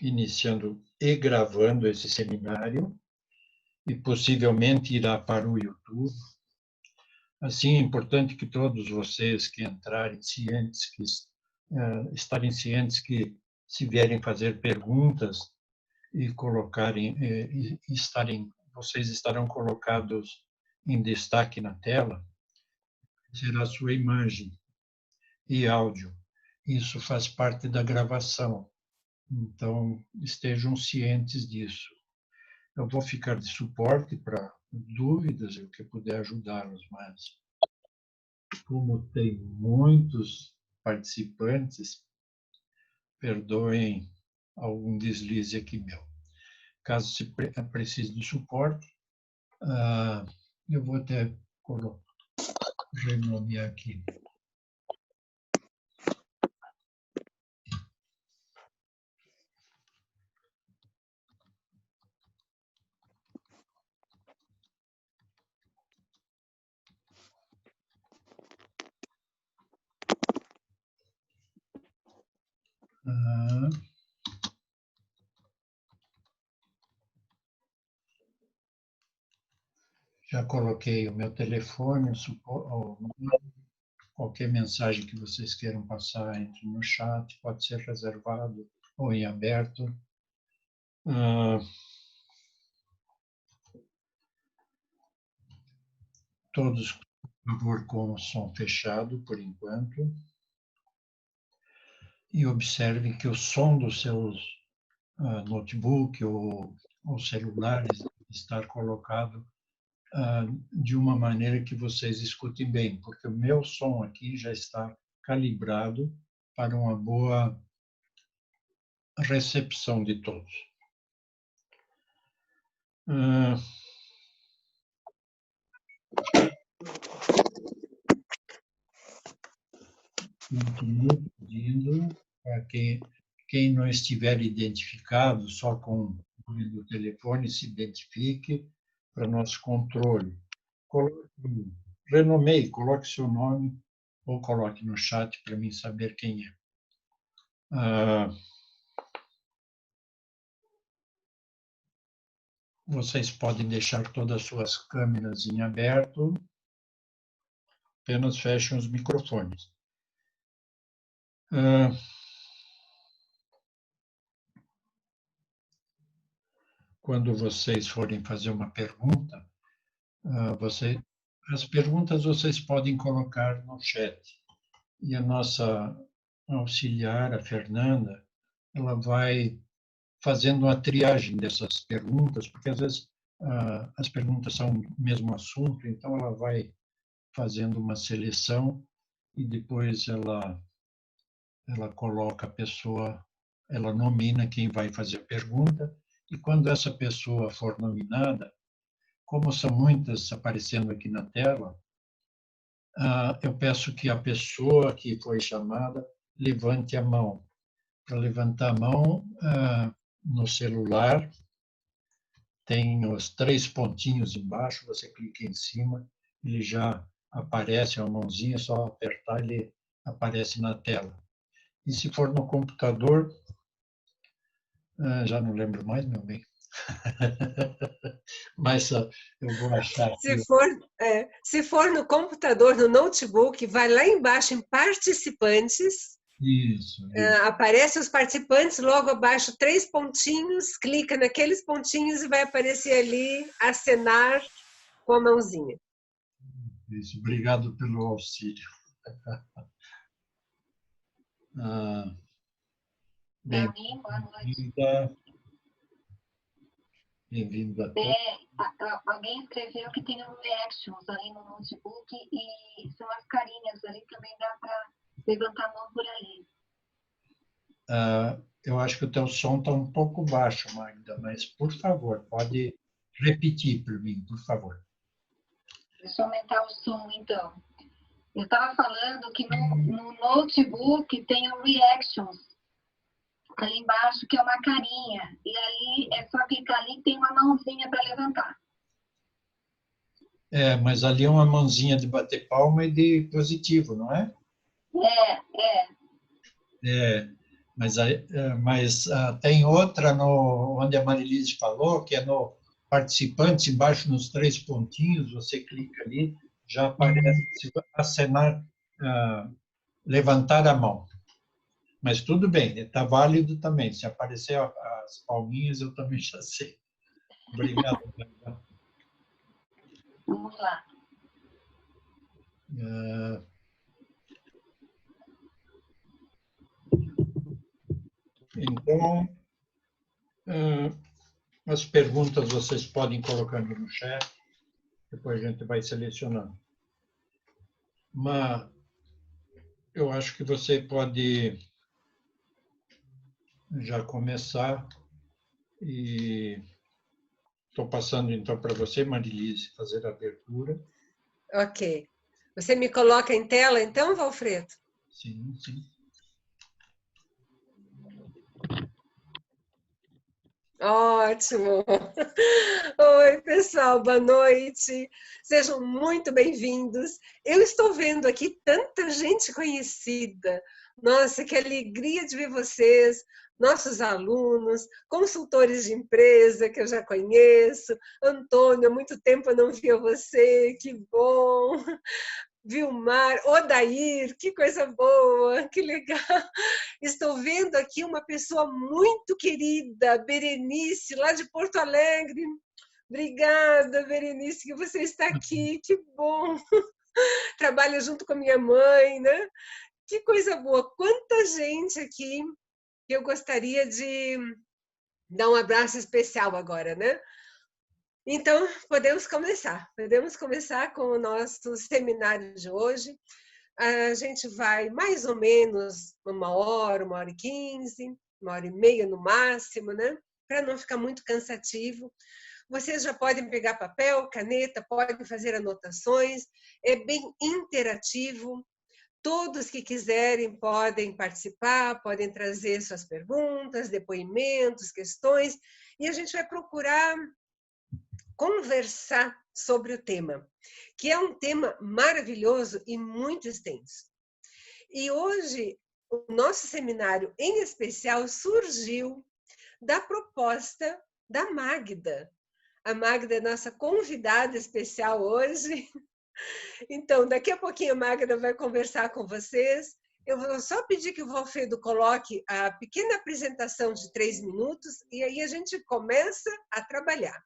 iniciando e gravando esse seminário e possivelmente irá para o YouTube. Assim, é importante que todos vocês que entrarem cientes, que estarem cientes que se vierem fazer perguntas e colocarem, vocês estarão colocados em destaque na tela, será a sua imagem e áudio. Isso faz parte da gravação. Então, estejam cientes disso. Eu vou ficar de suporte para dúvidas e o que puder ajudá-los, mas como tem muitos participantes, perdoem algum deslize aqui meu. Caso se precise de suporte, eu vou até renomear aqui. Já coloquei o meu telefone, qualquer mensagem que vocês queiram passar, entre no chat, pode ser reservado ou em aberto. Todos, por favor, com o som fechado, por enquanto. E observem que o som dos seus notebook ou celulares está colocado de uma maneira que vocês escutem bem, porque o meu som aqui já está calibrado para uma boa recepção de todos. Continuo pedindo para quem não estiver identificado, só com o nome do telefone, se identifique para nosso controle. Renomeie, coloque seu nome ou coloque no chat para mim saber quem é. Vocês podem deixar todas as suas câmeras em aberto, apenas fechem os microfones. Quando vocês forem fazer uma pergunta, as perguntas vocês podem colocar no chat. E a nossa auxiliar, a Fernanda, ela vai fazendo uma triagem dessas perguntas, porque às vezes as perguntas são o mesmo assunto, então ela vai fazendo uma seleção e depois ela coloca a pessoa, ela nomina quem vai fazer a pergunta, e quando essa pessoa for nominada, como são muitas aparecendo aqui na tela, eu peço que a pessoa que foi chamada levante a mão. Para levantar a mão, no celular, tem os 3 pontinhos embaixo, você clica em cima, ele já aparece, a mãozinha, é só apertar, ele aparece na tela. E se for no computador, já não lembro mais, meu bem. Mas eu vou achar aqui. Se for no computador, no notebook, vai lá embaixo em participantes. Isso. Aparece os participantes, logo abaixo 3 pontinhos, clica naqueles pontinhos e vai aparecer ali, acenar com a mãozinha. Isso, obrigado pelo auxílio. Bem-vinda. Bem-vinda a todos. Alguém escreveu que tem um reactions ali no notebook e são as carinhas ali, também dá para levantar a mão por ali. Eu acho que o teu som está um pouco baixo, Magda, mas, por favor, pode repetir para mim, por favor. Deixa eu aumentar o som, então. Eu estava falando que no notebook tem um reactions ali embaixo, que é uma carinha. E aí é só clicar ali que tem uma mãozinha para levantar. Mas ali é uma mãozinha de bater palma e de positivo, não é? Mas tem outra onde a Marilise falou, que é no participantes, embaixo nos 3 pontinhos, você clica ali, já aparece acenar, levantar a mão. Mas tudo bem, está válido também. Se aparecer as palminhas, eu também já sei. Obrigado. Vamos lá. Então, as perguntas vocês podem colocar no chat, depois a gente vai selecionando. Mas eu acho que você pode já começar e estou passando então para você, Marilise, fazer a abertura. Ok. Você me coloca em tela então, Valfredo? Sim, sim. Ótimo! Oi, pessoal, boa noite. Sejam muito bem-vindos. Eu estou vendo aqui tanta gente conhecida. Nossa, que alegria de ver vocês, nossos alunos, consultores de empresa que eu já conheço. Antônio, há muito tempo eu não via você, que bom! Vilmar, Odair, que coisa boa, que legal. Estou vendo aqui uma pessoa muito querida, Berenice, lá de Porto Alegre. Obrigada, Berenice, que você está aqui, que bom. Trabalha junto com a minha mãe, né? Que coisa boa. Quanta gente aqui que eu gostaria de dar um abraço especial agora, né? Então, podemos começar com o nosso seminário de hoje. A gente vai mais ou menos 1h, 1h15, 1h30 no máximo, né? Para não ficar muito cansativo. Vocês já podem pegar papel, caneta, podem fazer anotações, é bem interativo. Todos que quiserem podem participar, podem trazer suas perguntas, depoimentos, questões, e a gente vai procurar conversar sobre o tema, que é um tema maravilhoso e muito extenso. E hoje, o nosso seminário, em especial, surgiu da proposta da Magda. A Magda é nossa convidada especial hoje. Então, daqui a pouquinho a Magda vai conversar com vocês. Eu vou só pedir que o Valfredo coloque a pequena apresentação de 3 minutos e aí a gente começa a trabalhar.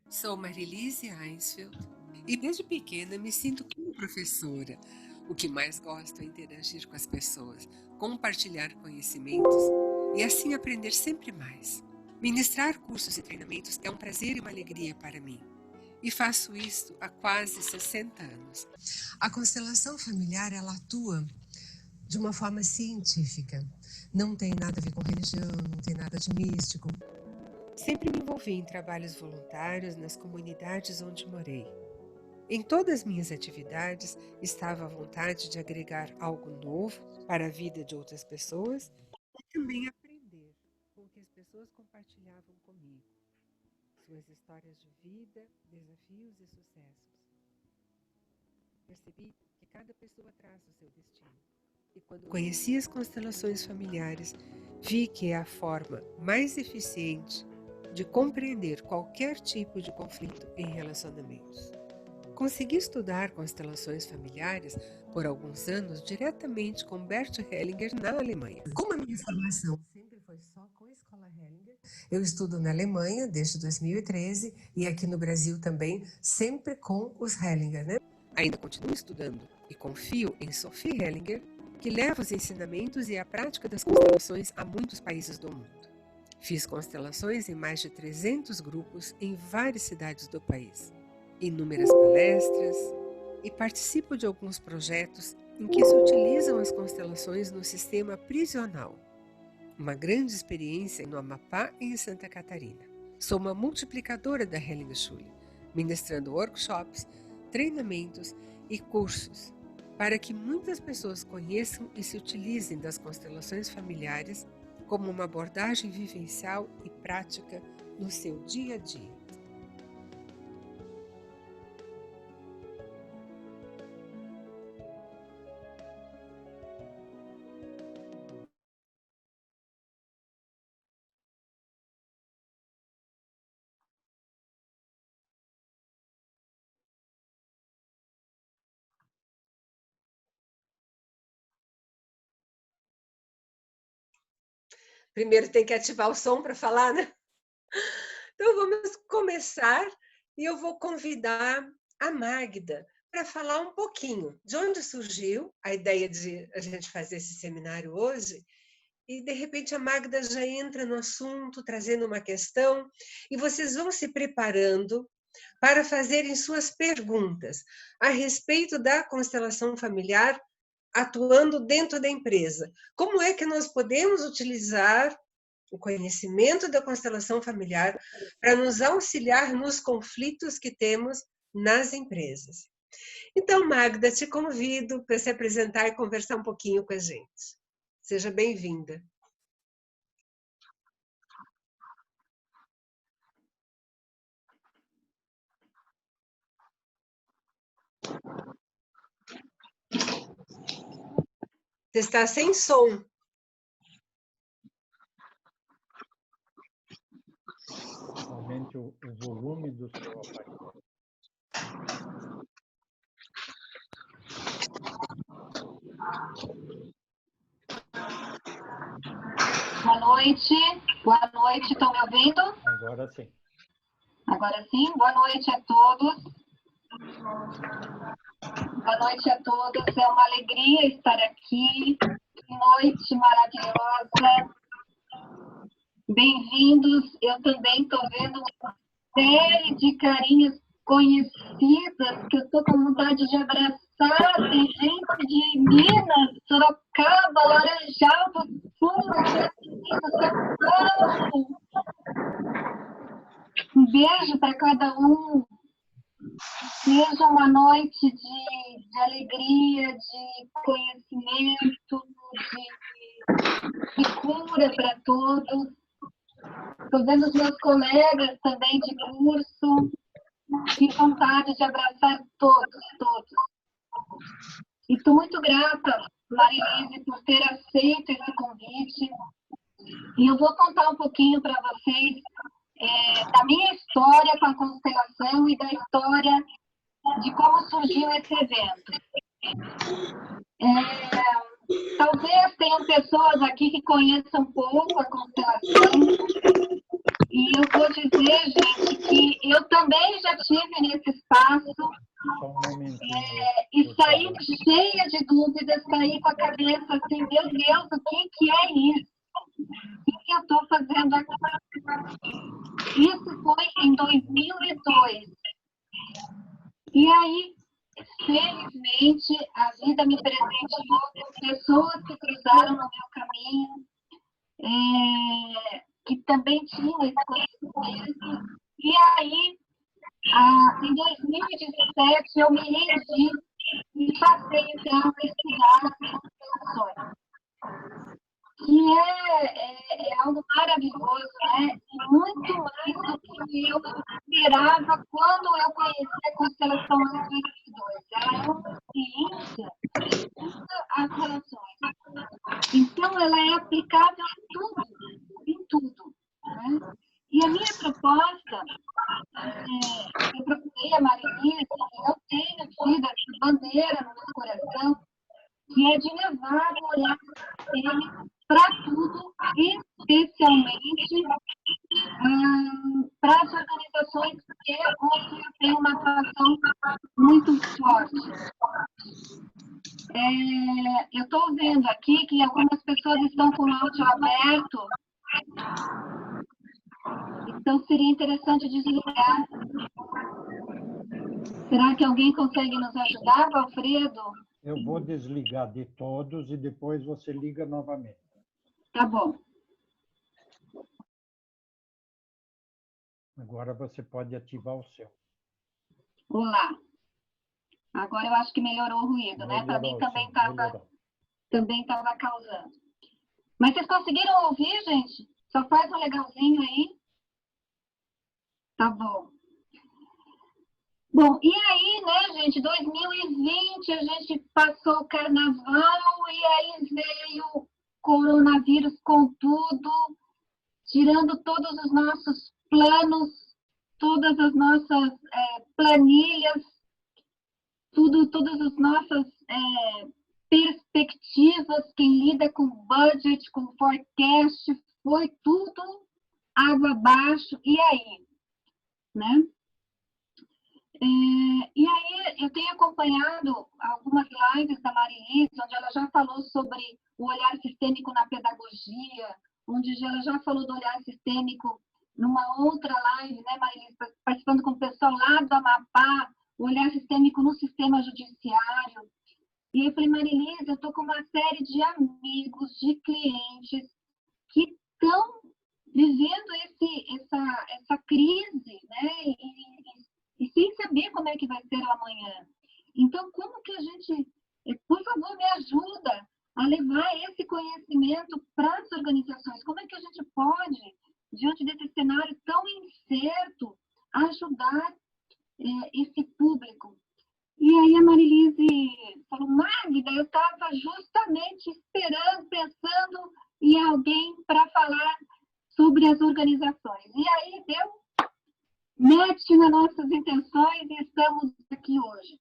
Sou Marilise Einsfeld e desde pequena me sinto como professora. O que mais gosto é interagir com as pessoas, compartilhar conhecimentos e assim aprender sempre mais. Ministrar cursos e treinamentos é um prazer e uma alegria para mim. E faço isso há quase 60 anos. A constelação familiar, ela atua de uma forma científica. Não tem nada a ver com religião, não tem nada de místico. Sempre me envolvi em trabalhos voluntários nas comunidades onde morei. Em todas as minhas atividades estava a vontade de agregar algo novo para a vida de outras pessoas e também aprender com o que as pessoas compartilhavam comigo, suas histórias de vida, desafios e sucessos. Percebi que cada pessoa traz o seu destino. E quando conheci as constelações familiares, vi que é a forma mais eficiente de compreender qualquer tipo de conflito em relacionamentos. Consegui estudar constelações familiares por alguns anos diretamente com Bert Hellinger na Alemanha. Como a minha formação sempre foi só com a Escola Hellinger, eu estudo na Alemanha desde 2013 e aqui no Brasil também, sempre com os Hellinger, né? Ainda continuo estudando e confio em Sophie Hellinger, que leva os ensinamentos e a prática das constelações a muitos países do mundo. Fiz constelações em mais de 300 grupos em várias cidades do país, inúmeras palestras e participo de alguns projetos em que se utilizam as constelações no sistema prisional. Uma grande experiência no Amapá e em Santa Catarina. Sou uma multiplicadora da Hellinger Schule, ministrando workshops, treinamentos e cursos para que muitas pessoas conheçam e se utilizem das constelações familiares como uma abordagem vivencial e prática no seu dia a dia. Primeiro tem que ativar o som para falar, né? Então vamos começar e eu vou convidar a Magda para falar um pouquinho de onde surgiu a ideia de a gente fazer esse seminário hoje. E, de repente, a Magda já entra no assunto, trazendo uma questão, e vocês vão se preparando para fazerem suas perguntas a respeito da constelação familiar atuando dentro da empresa. Como é que nós podemos utilizar o conhecimento da constelação familiar para nos auxiliar nos conflitos que temos nas empresas? Então, Magda, te convido para se apresentar e conversar um pouquinho com a gente. Seja bem-vinda. Você está sem som. Aumente o volume do seu aparelho. Boa noite, estão me ouvindo? Agora sim. Agora sim, boa noite a todos. Boa noite a todos, é uma alegria estar aqui. Que noite maravilhosa. Bem-vindos, eu também estou vendo uma série de carinhas conhecidas que eu estou com vontade de abraçar. Tem gente de Minas, Sorocaba, Laranjal do Sul, São Paulo. Um beijo para cada um. Seja uma noite de alegria, de conhecimento, de cura para todos. Estou vendo os meus colegas também de curso. Que vontade de abraçar todos. E estou muito grata, Marilise, por ter aceito esse convite. E eu vou contar um pouquinho para vocês da minha história com a constelação e da história de como surgiu esse evento. Talvez tenham pessoas aqui que conheçam um pouco a constelação. E eu vou dizer, gente, que eu também já estive nesse espaço e saí cheia de dúvidas, saí com a cabeça assim, meu Deus, o que é isso? O que eu estou fazendo aqui? Isso foi em 2002. E aí, felizmente, a vida me presenteou com pessoas que cruzaram no meu caminho, que também tinham esse conhecimento. E aí, em 2017, eu me rendi e passei, então, a estudar constelações. Que é algo maravilhoso, né? Muito mais do que eu esperava quando eu conheci a constelação em 2002. Ela é uma ciência que estuda as relações. Então, ela é aplicável em tudo, né? E a minha proposta, eu procurei a Marilise, eu tenho tido essa bandeira no meu coração, que é de levar o olhar para tudo, especialmente para as organizações onde eu tenho uma atuação muito forte. Eu estou vendo aqui que algumas pessoas estão com o áudio aberto, então seria interessante desligar. Será que alguém consegue nos ajudar, Valfredo? Eu vou desligar de todos e depois você liga novamente. Tá bom. Agora você pode ativar o seu. Olá. Agora eu acho que melhorou o ruído, né? Para mim também estava causando. Mas vocês conseguiram ouvir, gente? Só faz um legalzinho aí. Tá bom. Bom, e aí, né, gente, 2020, a gente passou o carnaval e aí veio o coronavírus com tudo, tirando todos os nossos planos, todas as nossas planilhas, todas as nossas perspectivas, quem lida com budget, com forecast, foi tudo água abaixo, e aí, né? E aí eu tenho acompanhado algumas lives da Marilise, onde ela já falou sobre o olhar sistêmico na pedagogia, onde ela já falou do olhar sistêmico numa outra live, né, Marilise, participando com o pessoal lá do Amapá, o olhar sistêmico no sistema judiciário. E aí eu falei, Marilise, eu estou com uma série de amigos, de clientes que estão vivendo essa crise, né, e sem saber como é que vai ser o amanhã. Então, como que a gente, por favor, me ajuda a levar esse conhecimento para as organizações? Como é que a gente pode, diante desse cenário tão incerto, ajudar esse público? E aí a Marilise falou, Magda, eu estava justamente esperando, pensando em alguém para falar sobre as organizações. E aí deu match nas nossas intenções e estamos aqui hoje.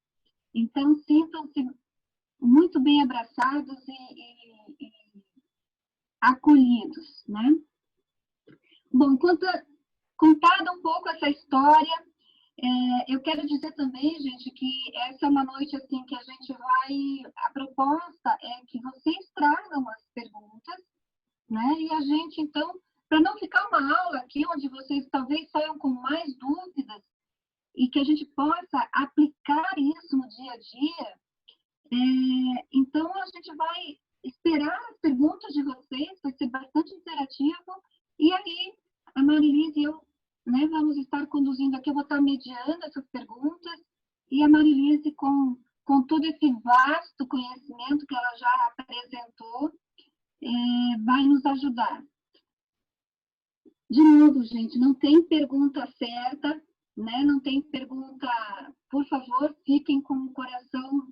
Então, sintam-se muito bem abraçados e acolhidos, né? Bom, contada um pouco essa história, eu quero dizer também, gente, que essa é uma noite assim que a gente vai... A proposta é que vocês tragam as perguntas, né? E a gente, então, para não ficar uma aula aqui onde vocês talvez saiam com mais dúvidas e que a gente possa aplicar isso no dia a dia, então a gente vai esperar as perguntas de vocês, vai ser bastante interativo, e aí a Marilise e eu, né, vamos estar conduzindo aqui, eu vou estar mediando essas perguntas, e a Marilise com todo esse vasto conhecimento que ela já apresentou, vai nos ajudar. De novo, gente, não tem pergunta certa, né? Não tem pergunta... Por favor, fiquem com o coração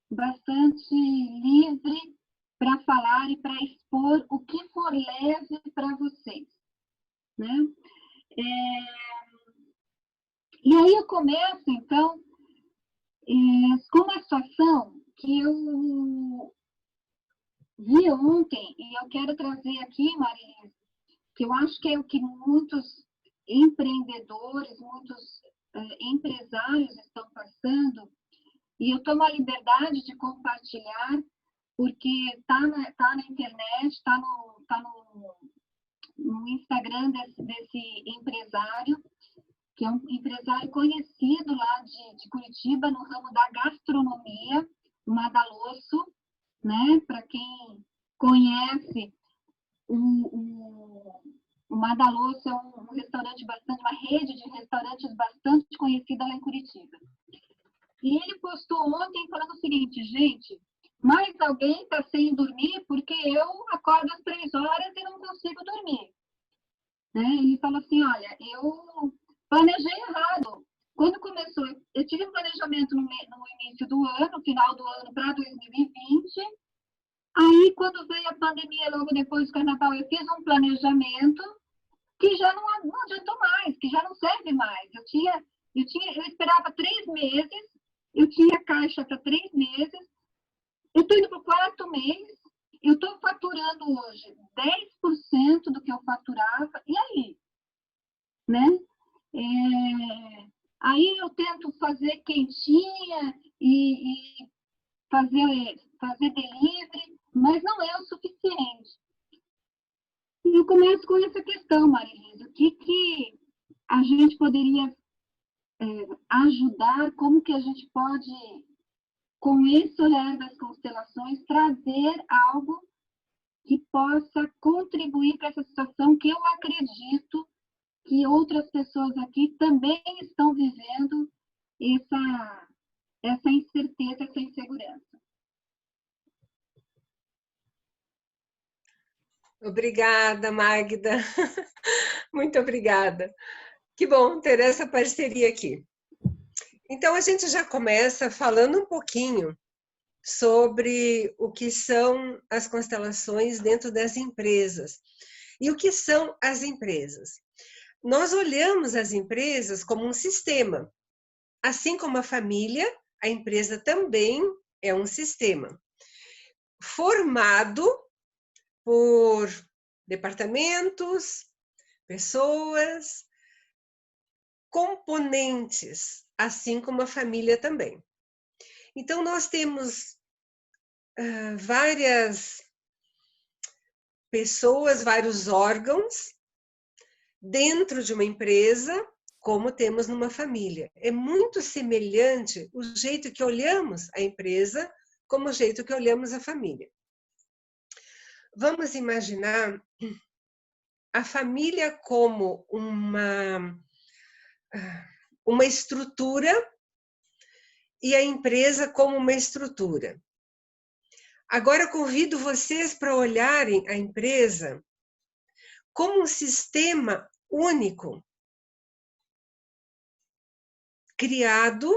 bastante livre para falar e para expor o que for leve para vocês, né? E aí eu começo, então, com uma situação que eu vi ontem, e eu quero trazer aqui, Marilise, que eu acho que é o que muitos empreendedores, muitos empresários estão passando, e eu tomo a liberdade de compartilhar, porque está na internet, está no Instagram desse empresário, que é um empresário conhecido lá de Curitiba, no ramo da gastronomia, o Madalosso, né? Para quem conhece, o Madalosso é um restaurante uma rede de restaurantes bastante conhecida lá em Curitiba. E ele postou ontem falando o seguinte, gente, mais alguém está sem dormir porque eu acordo às 3 horas e não consigo dormir. Né? Ele falou assim, olha, eu planejei errado. Quando começou, eu tive um planejamento no início do ano, final do ano para 2020, aí quando veio a pandemia, logo depois do carnaval, eu fiz um planejamento que já não adiantou mais, que já não serve mais. Eu esperava 3 meses, eu tinha caixa para 3 meses, eu estou indo para o 4º mês, eu estou faturando hoje 10% do que eu faturava, e aí? Né? Aí eu tento fazer quentinha e fazer delivery, mas não é o suficiente. E eu começo com essa questão, Marilise, o que a gente poderia ajudar, como que a gente pode, com esse olhar das constelações, trazer algo que possa contribuir para essa situação que eu acredito que outras pessoas aqui também estão vivendo essa incerteza, essa insegurança. Obrigada, Magda. Muito obrigada. Que bom ter essa parceria aqui. Então, a gente já começa falando um pouquinho sobre o que são as constelações dentro das empresas. E o que são as empresas? Nós olhamos as empresas como um sistema. Assim como a família, a empresa também é um sistema formado por departamentos, pessoas, componentes, assim como a família também. Então, nós temos várias pessoas, vários órgãos dentro de uma empresa, como temos numa família. É muito semelhante o jeito que olhamos a empresa como o jeito que olhamos a família. Vamos imaginar a família como uma estrutura e a empresa como uma estrutura. Agora, eu convido vocês para olharem a empresa como um sistema único, criado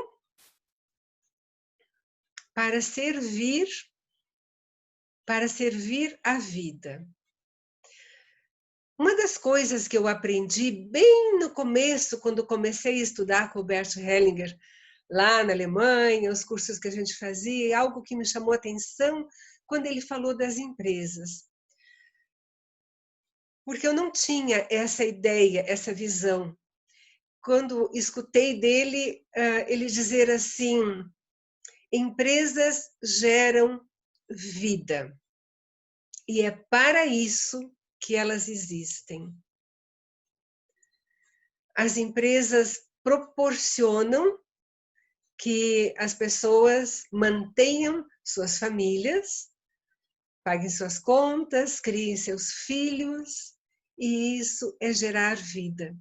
para servir a vida. Uma das coisas que eu aprendi bem no começo, quando comecei a estudar com o Bert Hellinger, lá na Alemanha, os cursos que a gente fazia, algo que me chamou a atenção quando ele falou das empresas. Porque eu não tinha essa ideia, essa visão. Quando escutei dele, ele dizer assim, empresas geram vida. E é para isso que elas existem. As empresas proporcionam que as pessoas mantenham suas famílias, paguem suas contas, criem seus filhos, e isso é gerar vida.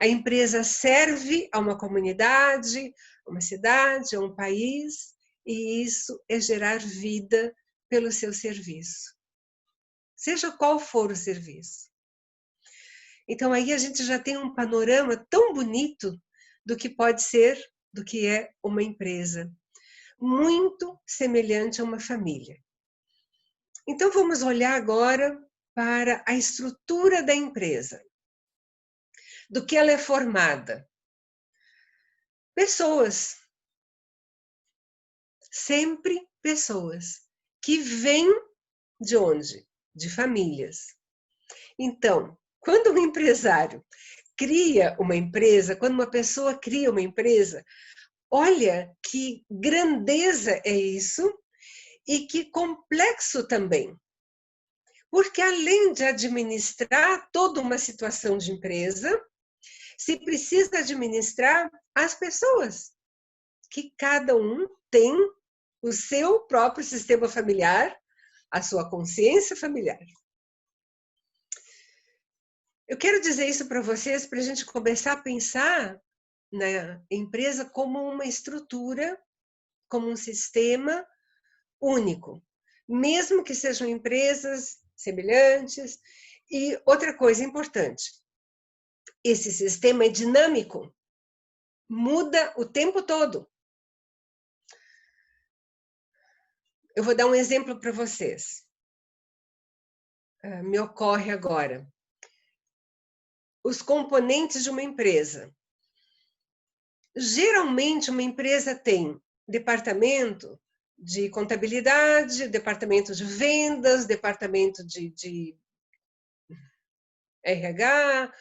A empresa serve a uma comunidade, a uma cidade, a um país, e isso é gerar vida pelo seu serviço. Seja qual for o serviço. Então, aí a gente já tem um panorama tão bonito do que pode ser, do que é uma empresa. Muito semelhante a uma família. Então, vamos olhar agora para a estrutura da empresa. Do que ela é formada? Pessoas. Sempre pessoas. Que vêm de onde? De famílias. Então, quando um empresário cria uma empresa, quando uma pessoa cria uma empresa, olha que grandeza é isso e que complexo também. Porque além de administrar toda uma situação de empresa, se precisa administrar as pessoas, que cada um tem o seu próprio sistema familiar, a sua consciência familiar. Eu quero dizer isso para vocês, para a gente começar a pensar na empresa como uma estrutura, como um sistema único, mesmo que sejam empresas semelhantes. E outra coisa importante, esse sistema é dinâmico, muda o tempo todo. Eu vou dar um exemplo para vocês. Me ocorre agora. Os componentes de uma empresa. Geralmente, uma empresa tem departamento de contabilidade, departamento de vendas, departamento de RH,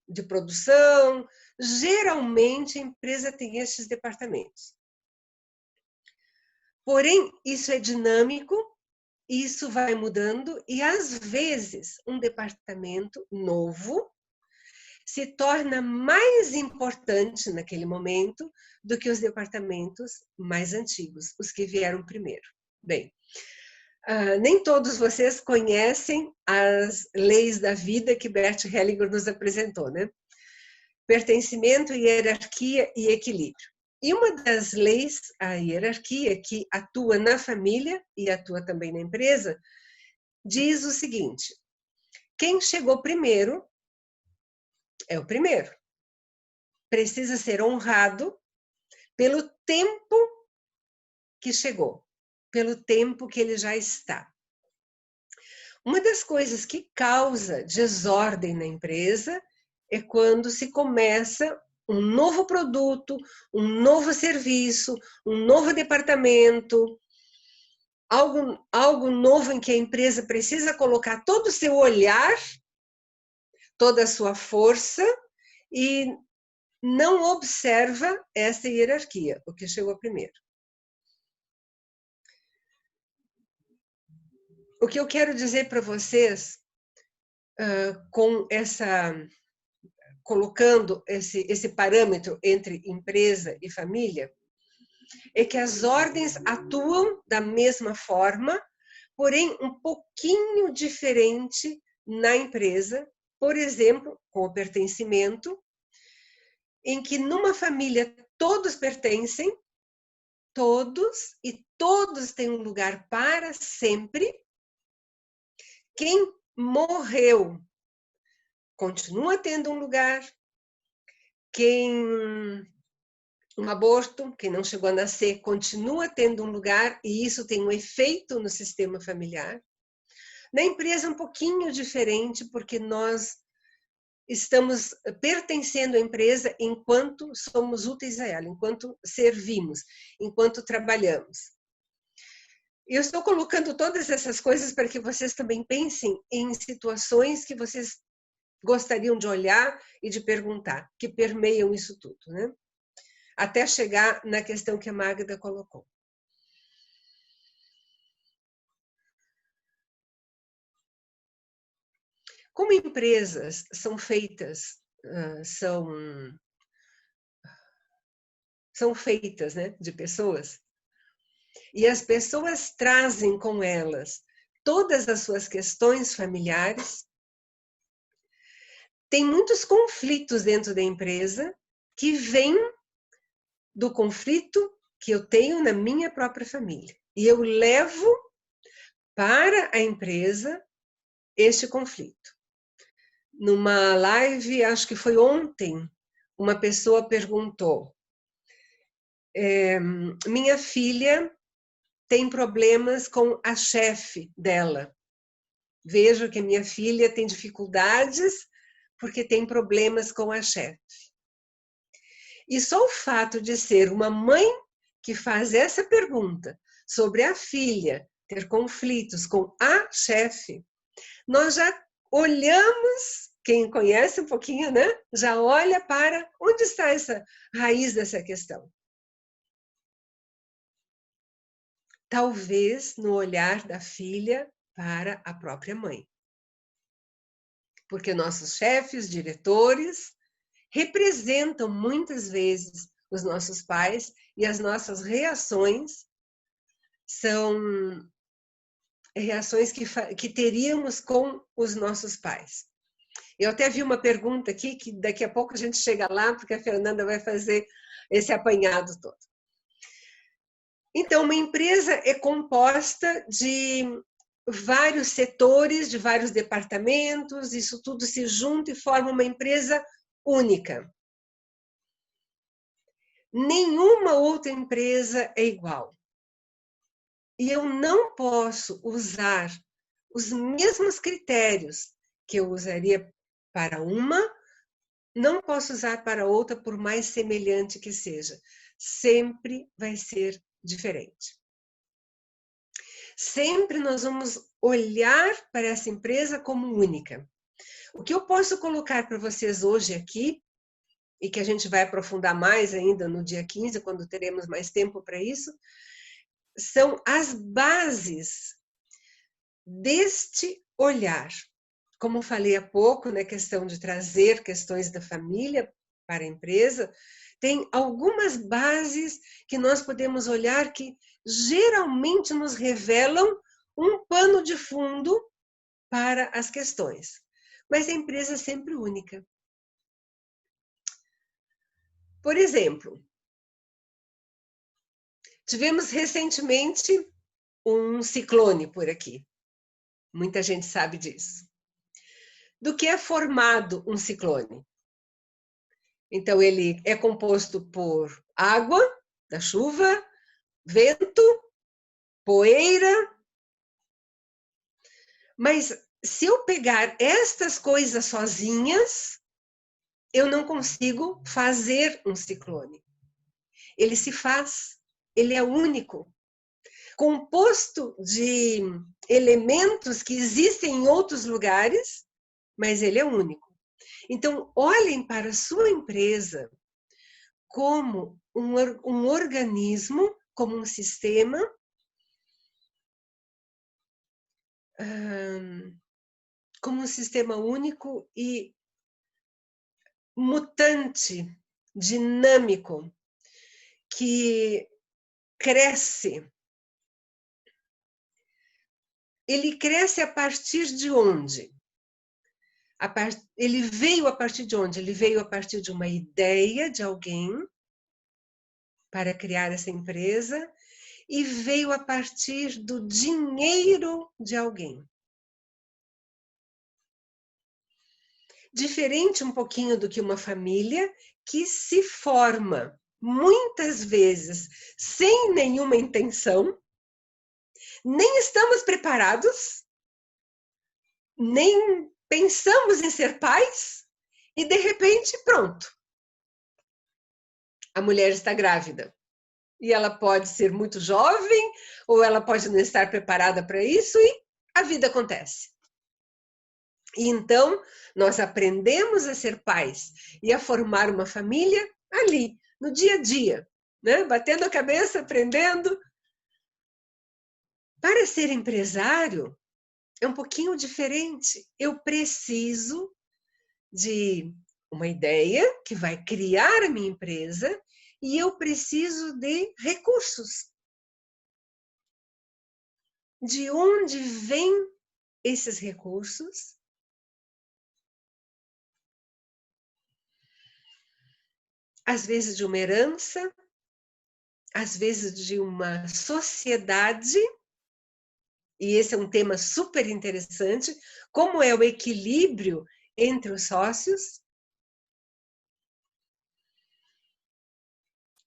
de produção. Geralmente, a empresa tem esses departamentos. Porém, isso é dinâmico, isso vai mudando e, às vezes, um departamento novo se torna mais importante naquele momento do que os departamentos mais antigos, os que vieram primeiro. Bem, nem todos vocês conhecem as leis da vida que Bert Hellinger nos apresentou, né? Pertencimento, hierarquia e equilíbrio. E uma das leis, a hierarquia, que atua na família e atua também na empresa, diz o seguinte: quem chegou primeiro é o primeiro. Precisa ser honrado pelo tempo que chegou, pelo tempo que ele já está. Uma das coisas que causa desordem na empresa é quando se começa um novo produto, um novo serviço, um novo departamento, algo novo em que a empresa precisa colocar todo o seu olhar, toda a sua força e não observa essa hierarquia, o que chegou primeiro. O que eu quero dizer para vocês, colocando esse parâmetro entre empresa e família, é que as ordens atuam da mesma forma, porém um pouquinho diferente na empresa, por exemplo, com o pertencimento, em que numa família todos pertencem, todos, e todos têm um lugar para sempre. Quem morreu continua tendo um lugar. Um aborto, quem não chegou a nascer, continua tendo um lugar, e isso tem um efeito no sistema familiar. Na empresa é um pouquinho diferente, porque nós estamos pertencendo à empresa enquanto somos úteis a ela, enquanto servimos, enquanto trabalhamos. Eu estou colocando todas essas coisas para que vocês também pensem em situações que vocês gostariam de olhar e de perguntar, que permeiam isso tudo, né? Até chegar na questão que a Magda colocou. Como empresas são feitas, são feitas, né, de pessoas, e as pessoas trazem com elas todas as suas questões familiares, tem muitos conflitos dentro da empresa que vêm do conflito que eu tenho na minha própria família. E eu levo para a empresa este conflito. Numa live, acho que foi ontem, uma pessoa perguntou: minha filha tem problemas com a chefe dela. Vejo que minha filha tem dificuldades porque tem problemas com a chefe. E só o fato de ser uma mãe que faz essa pergunta sobre a filha ter conflitos com a chefe, nós já olhamos, quem conhece um pouquinho, né? Já olha para onde está essa raiz dessa questão. Talvez no olhar da filha para a própria mãe. Porque nossos chefes, diretores, representam muitas vezes os nossos pais e as nossas reações são reações que teríamos com os nossos pais. Eu até vi uma pergunta aqui, que daqui a pouco a gente chega lá, porque a Fernanda vai fazer esse apanhado todo. Então, uma empresa é composta de vários setores, de vários departamentos, isso tudo se junta e forma uma empresa única. Nenhuma outra empresa é igual. E eu não posso usar os mesmos critérios que eu usaria para uma, não posso usar para outra, por mais semelhante que seja. Sempre vai ser diferente. Sempre nós vamos olhar para essa empresa como única. O que eu posso colocar para vocês hoje aqui, e que a gente vai aprofundar mais ainda no dia 15, quando teremos mais tempo para isso, são as bases deste olhar. Como falei há pouco, na questão de trazer questões da família para a empresa, tem algumas bases que nós podemos olhar que geralmente nos revelam um pano de fundo para as questões. Mas a empresa é sempre única. Por exemplo, tivemos recentemente um ciclone por aqui. Muita gente sabe disso. Do que é formado um ciclone? Então, ele é composto por água, da chuva, vento, poeira. Mas se eu pegar estas coisas sozinhas, eu não consigo fazer um ciclone. Ele se faz, ele é único. Composto de elementos que existem em outros lugares, mas ele é único. Então, olhem para a sua empresa como um organismo, como um sistema único e mutante, dinâmico, que cresce. Ele cresce a partir de onde? Ele veio a partir de onde? Ele veio a partir de uma ideia de alguém para criar essa empresa e veio a partir do dinheiro de alguém. Diferente um pouquinho do que uma família que se forma muitas vezes sem nenhuma intenção, nem estamos preparados, nem pensamos em ser pais e de repente, pronto. A mulher está grávida. E ela pode ser muito jovem ou ela pode não estar preparada para isso e a vida acontece. E então, nós aprendemos a ser pais e a formar uma família ali, no dia a dia, né? Batendo a cabeça, aprendendo. Para ser empresário, é um pouquinho diferente. Eu preciso de uma ideia que vai criar a minha empresa e eu preciso de recursos. De onde vêm esses recursos? Às vezes de uma herança, às vezes de uma sociedade, e esse é um tema super interessante, como é o equilíbrio entre os sócios.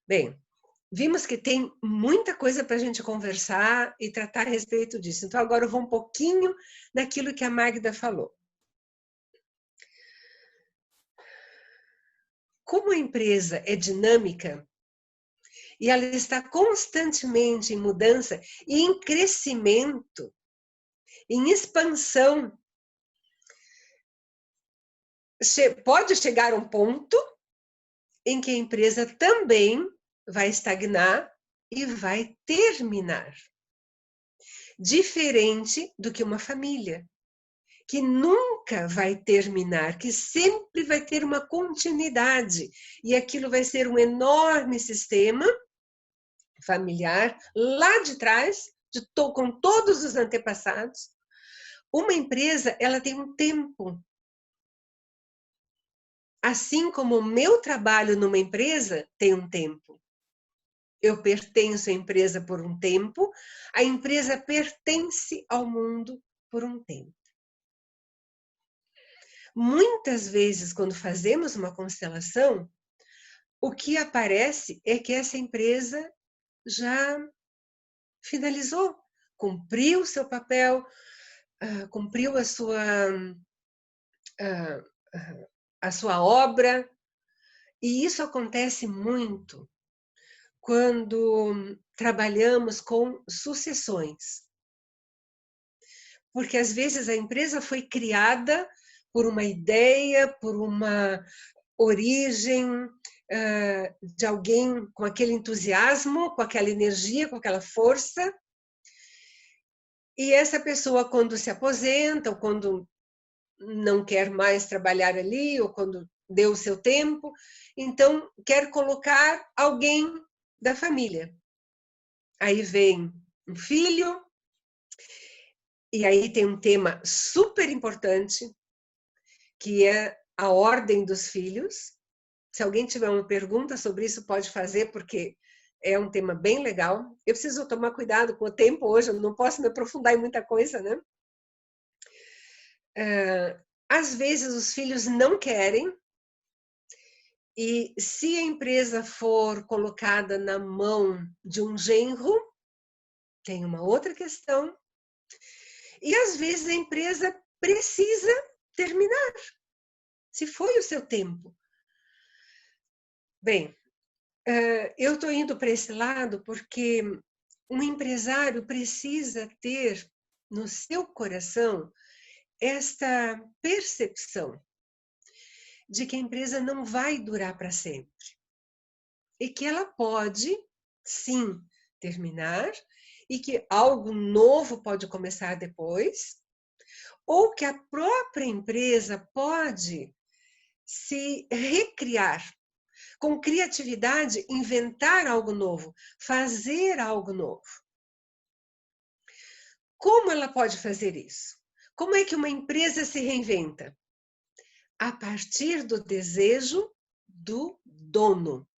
Bem, vimos que tem muita coisa para a gente conversar e tratar a respeito disso. Então, agora eu vou um pouquinho naquilo que a Magda falou. Como a empresa é dinâmica e ela está constantemente em mudança e em crescimento, em expansão, pode chegar a um ponto em que a empresa também vai estagnar e vai terminar. Diferente do que uma família, que nunca vai terminar, que sempre vai ter uma continuidade. E aquilo vai ser um enorme sistema familiar, lá de trás, com todos os antepassados. Uma empresa, ela tem um tempo. Assim como o meu trabalho numa empresa tem um tempo. Eu pertenço à empresa por um tempo, a empresa pertence ao mundo por um tempo. Muitas vezes, quando fazemos uma constelação, o que aparece é que essa empresa já finalizou, cumpriu o seu papel, cumpriu a sua obra. E isso acontece muito quando trabalhamos com sucessões. Porque às vezes a empresa foi criada por uma ideia, por uma origem de alguém com aquele entusiasmo, com aquela energia, com aquela força. E essa pessoa, quando se aposenta, ou quando não quer mais trabalhar ali, ou quando deu o seu tempo, então quer colocar alguém da família. Aí vem um filho, e aí tem um tema super importante, que é a ordem dos filhos. Se alguém tiver uma pergunta sobre isso, pode fazer, porque é um tema bem legal. Eu preciso tomar cuidado com o tempo hoje, eu não posso me aprofundar em muita coisa, né? Às vezes os filhos não querem, e se a empresa for colocada na mão de um genro, tem uma outra questão. E às vezes a empresa precisa terminar, se foi o seu tempo. Bem, eu estou indo para esse lado porque um empresário precisa ter no seu coração esta percepção de que a empresa não vai durar para sempre e que ela pode, sim, terminar e que algo novo pode começar depois, ou que a própria empresa pode se recriar, com criatividade, inventar algo novo, fazer algo novo. Como ela pode fazer isso? Como é que uma empresa se reinventa? A partir do desejo do dono.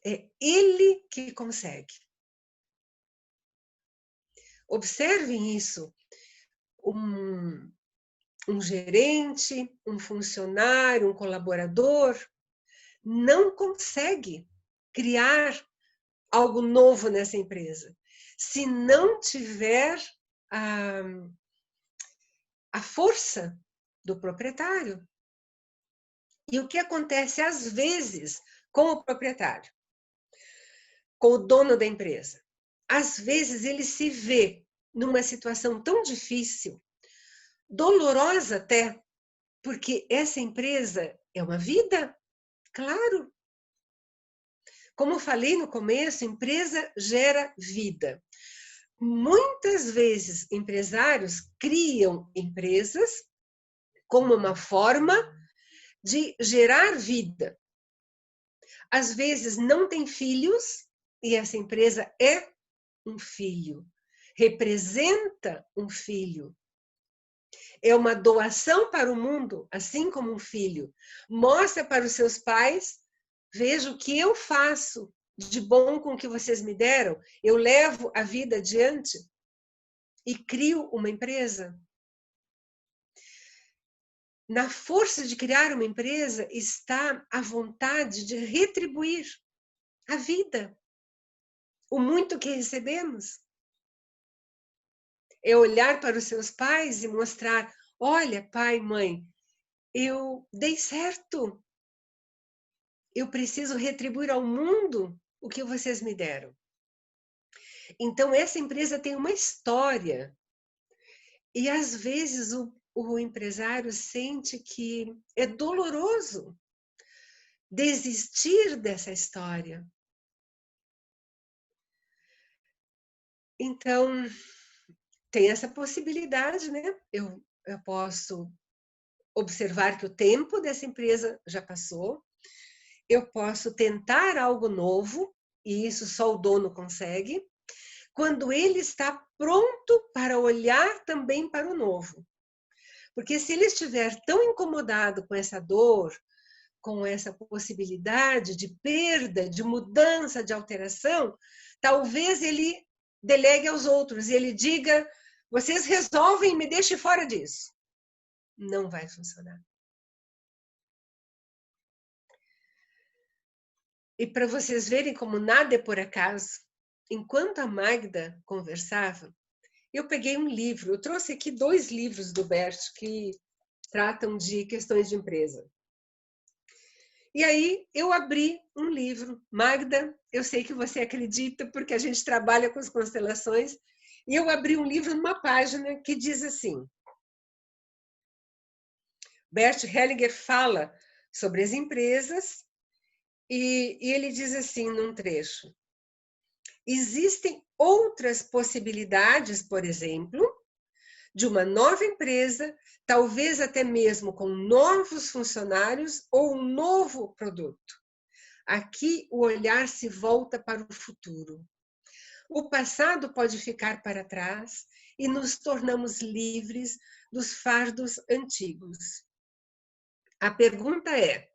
É ele que consegue. Observem isso. Um gerente, um funcionário, um colaborador não consegue criar algo novo nessa empresa se não tiver a força do proprietário. E o que acontece às vezes com o proprietário, com o dono da empresa? Às vezes ele se vê numa situação tão difícil, dolorosa até, porque essa empresa é uma vida, claro. Como eu falei no começo, empresa gera vida. Muitas vezes empresários criam empresas como uma forma de gerar vida. Às vezes não tem filhos e essa empresa é um filho, representa um filho. É uma doação para o mundo, assim como um filho. Mostra para os seus pais, veja o que eu faço de bom com o que vocês me deram, eu levo a vida adiante e crio uma empresa. Na força de criar uma empresa está a vontade de retribuir a vida, o muito que recebemos. É olhar para os seus pais e mostrar, olha, pai, mãe, eu dei certo. Eu preciso retribuir ao mundo o que vocês me deram. Então, essa empresa tem uma história. E, às vezes, o empresário sente que é doloroso desistir dessa história. Então, tem essa possibilidade, né? Eu posso observar que o tempo dessa empresa já passou. Eu posso tentar algo novo, e isso só o dono consegue, quando ele está pronto para olhar também para o novo. Porque se ele estiver tão incomodado com essa dor, com essa possibilidade de perda, de mudança, de alteração, talvez ele delegue aos outros e ele diga, vocês resolvem e me deixem fora disso. Não vai funcionar. E para vocês verem como nada é por acaso, enquanto a Magda conversava, eu peguei um livro, eu trouxe aqui 2 livros do Bert que tratam de questões de empresa. E aí eu abri um livro. Magda, eu sei que você acredita porque a gente trabalha com as constelações, e eu abri um livro numa página que diz assim, Bert Hellinger fala sobre as empresas e ele diz assim num trecho, existem outras possibilidades, por exemplo, de uma nova empresa, talvez até mesmo com novos funcionários ou um novo produto. Aqui o olhar se volta para o futuro. O passado pode ficar para trás e nos tornamos livres dos fardos antigos. A pergunta é,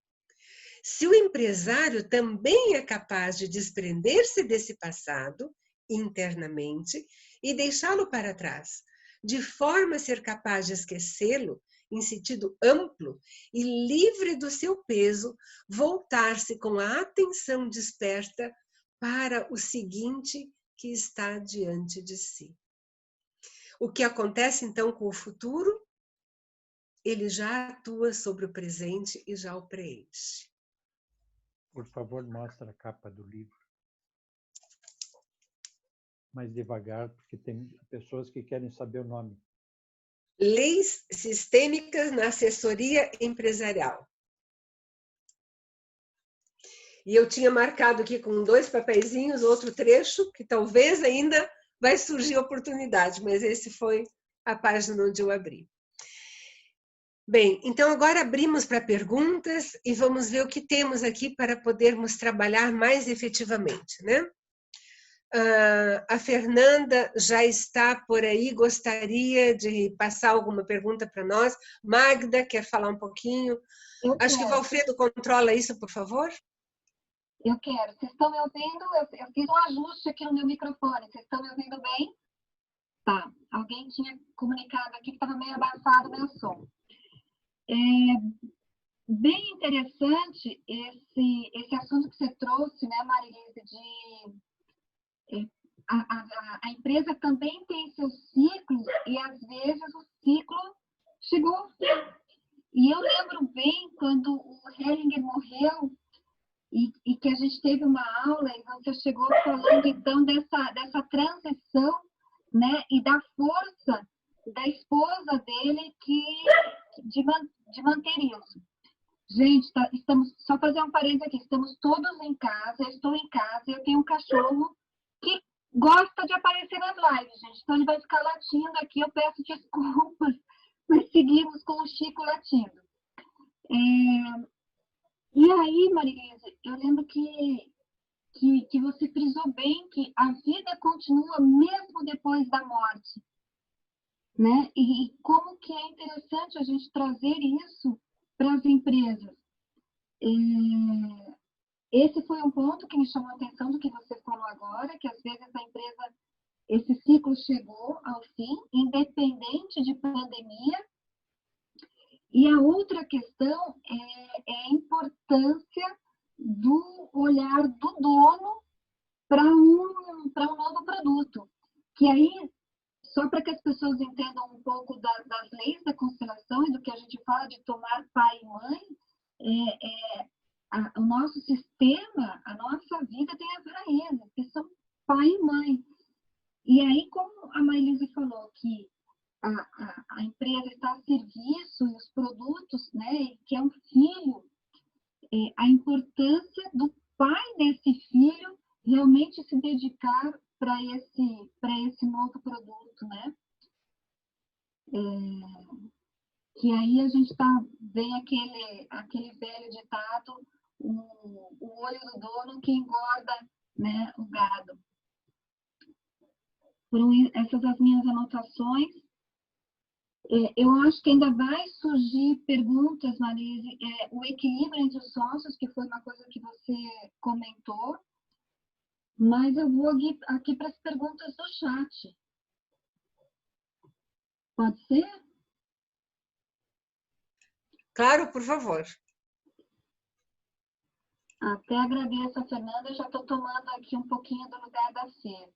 se o empresário também é capaz de desprender-se desse passado internamente e deixá-lo para trás, de forma a ser capaz de esquecê-lo, em sentido amplo, e livre do seu peso, voltar-se com a atenção desperta para o seguinte que está diante de si. O que acontece então com o futuro? Ele já atua sobre o presente e já o preenche. Por favor, mostra a capa do livro. Mais devagar, porque tem pessoas que querem saber o nome. Leis Sistêmicas na Assessoria Empresarial. E eu tinha marcado aqui com 2 papeizinhos outro trecho, que talvez ainda vai surgir oportunidade, mas esse foi a página onde eu abri. Bem, então agora abrimos para perguntas e vamos ver o que temos aqui para podermos trabalhar mais efetivamente, né? A Fernanda já está por aí, gostaria de passar alguma pergunta para nós. Magda, quer falar um pouquinho? Acho que o Valfredo controla isso, por favor. Eu quero. Vocês estão me ouvindo? Eu fiz um ajuste aqui no meu microfone. Vocês estão me ouvindo bem? Tá. Alguém tinha comunicado aqui que estava meio abafado o meu som. É bem interessante esse assunto que você trouxe, né, Marilise, de a empresa também tem seus ciclos e às vezes o ciclo chegou ao fim. E eu lembro bem quando o Hellinger morreu e que a gente teve uma aula e você chegou falando então dessa transição, né, e da força da esposa dele de manter isso. Gente, estamos, só fazer um parênteses aqui, estamos todos em casa, eu estou em casa, eu tenho um cachorro que gosta de aparecer nas lives, gente, então ele vai ficar latindo aqui, eu peço desculpas, mas seguimos com o Chico latindo. E aí, Marilise, eu lembro que você frisou bem que a vida continua mesmo depois da morte, né? E como que é interessante a gente trazer isso para as empresas. Esse foi um ponto que me chamou a atenção do que você falou agora, que às vezes a empresa, esse ciclo chegou ao fim, independente de pandemia. E a outra questão é a importância do olhar do dono para um novo produto. Que aí, só para que as pessoas entendam um pouco das leis da constelação e do que a gente fala de tomar pai e mãe, o nosso sistema, a nossa vida tem as raízes, que são pai e mãe. E aí, como a Marilise falou, que a empresa está a serviço e os produtos, né, que é um filho, a importância do pai desse filho realmente se dedicar para esse novo produto, né? Que aí a gente vem aquele velho ditado, o olho do dono que engorda, né, o gado. Foram essas as minhas anotações. Eu acho que ainda vai surgir perguntas, Marilise, o equilíbrio entre os sócios, que foi uma coisa que você comentou, mas eu vou aqui para as perguntas do chat. Pode ser? Claro, por favor. Até agradeço a Fernanda, eu já estou tomando aqui um pouquinho do lugar da Fê.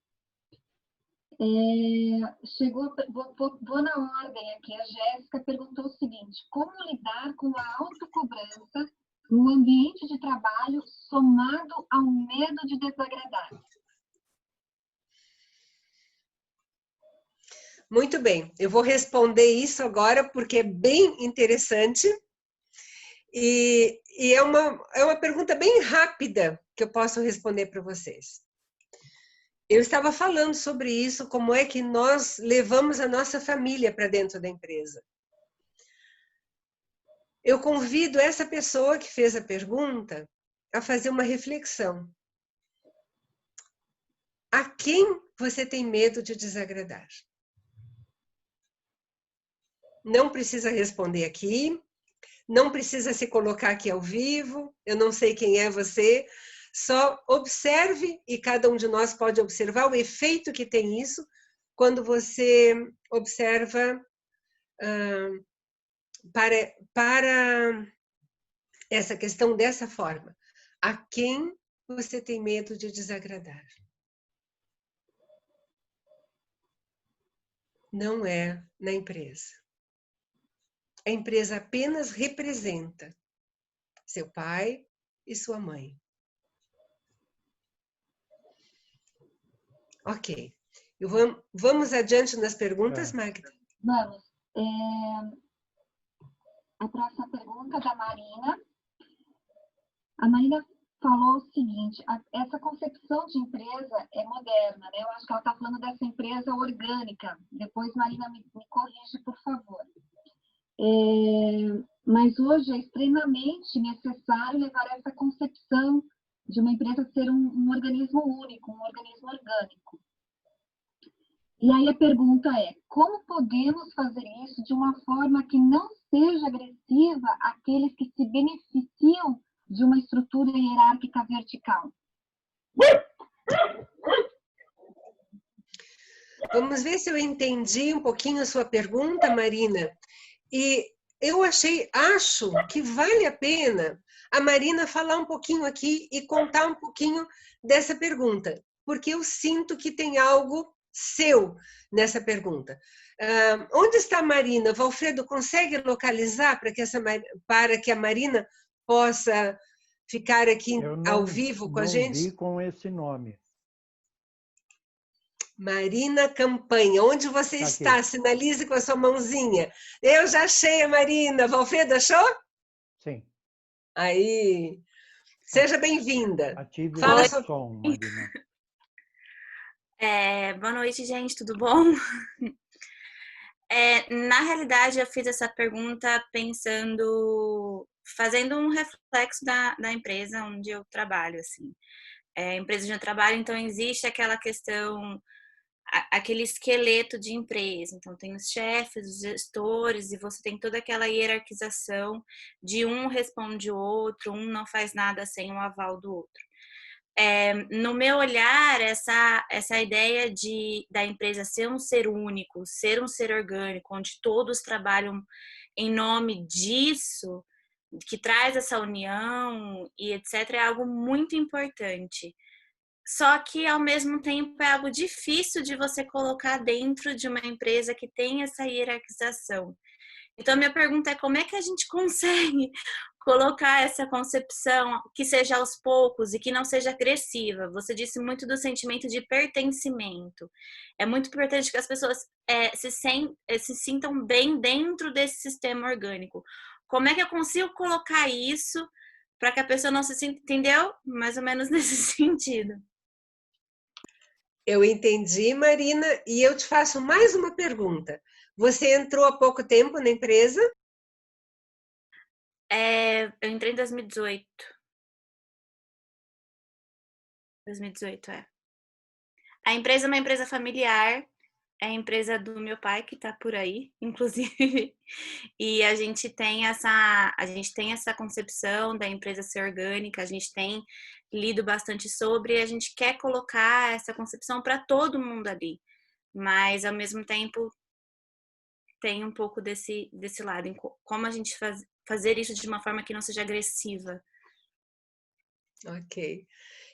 Vou na ordem aqui. A Jéssica perguntou o seguinte: como lidar com a autocobrança no ambiente de trabalho somado ao medo de desagradar? Muito bem, eu vou responder isso agora porque é bem interessante e é uma pergunta bem rápida que eu posso responder para vocês. Eu estava falando sobre isso, como é que nós levamos a nossa família para dentro da empresa. Eu convido essa pessoa que fez a pergunta a fazer uma reflexão. A quem você tem medo de desagradar? Não precisa responder aqui, não precisa se colocar aqui ao vivo, eu não sei quem é você. Só observe, e cada um de nós pode observar o efeito que tem isso quando você observa para essa questão dessa forma? A quem você tem medo de desagradar? Não é na empresa. A empresa apenas representa seu pai e sua mãe. Ok. Vamos adiante nas perguntas, Magda? Vamos. A próxima pergunta da Marina. A Marina falou o seguinte, essa concepção de empresa é moderna, né? Eu acho que ela está falando dessa empresa orgânica. Depois, Marina, me corrige, por favor. Mas hoje é extremamente necessário levar essa concepção de uma empresa ser um organismo único, um organismo orgânico. E aí a pergunta é, como podemos fazer isso de uma forma que não seja agressiva àqueles que se beneficiam de uma estrutura hierárquica vertical? Vamos ver se eu entendi um pouquinho a sua pergunta, Marina. E eu acho que vale a pena a Marina falar um pouquinho aqui e contar um pouquinho dessa pergunta, porque eu sinto que tem algo seu nessa pergunta. Onde está a Marina? Valfredo, consegue localizar para que a Marina possa ficar aqui ao vivo com a gente? Eu não vi com esse nome. Marina Campanha, onde você está? Aqui. Sinalize com a sua mãozinha. Eu já achei a Marina. Valfredo, achou? Sim. Aí. Seja bem-vinda. Ative Fala o sobre... som, Marina. Boa noite, gente. Tudo bom? Na realidade, eu fiz essa pergunta fazendo um reflexo da empresa onde eu trabalho, assim. A empresa onde eu trabalho, então, existe aquela questão, aquele esqueleto de empresa. Então, tem os chefes, os gestores, e você tem toda aquela hierarquização de um responde o outro, um não faz nada sem o aval do outro. No meu olhar, essa ideia da empresa ser um ser único, ser um ser orgânico, onde todos trabalham em nome disso, que traz essa união e etc., é algo muito importante. Só que, ao mesmo tempo, é algo difícil de você colocar dentro de uma empresa que tem essa hierarquização. Então, minha pergunta é como é que a gente consegue colocar essa concepção que seja aos poucos e que não seja agressiva? Você muito do sentimento de pertencimento. É muito importante que as pessoas se sintam bem dentro desse sistema orgânico. Como é que eu consigo colocar isso para que a pessoa não se sinta, entendeu? Mais ou menos nesse sentido. Eu entendi, Marina, e eu te faço mais uma pergunta. Você entrou há pouco tempo na empresa? Eu entrei em 2018. 2018, A empresa é uma empresa familiar, é a empresa do meu pai, que está por aí, inclusive. E a gente tem essa concepção da empresa ser orgânica, a gente tem lido bastante sobre, e a gente quer colocar essa concepção para todo mundo ali. Mas, ao mesmo tempo, tem um pouco desse lado, em como a gente fazer isso de uma forma que não seja agressiva. Ok.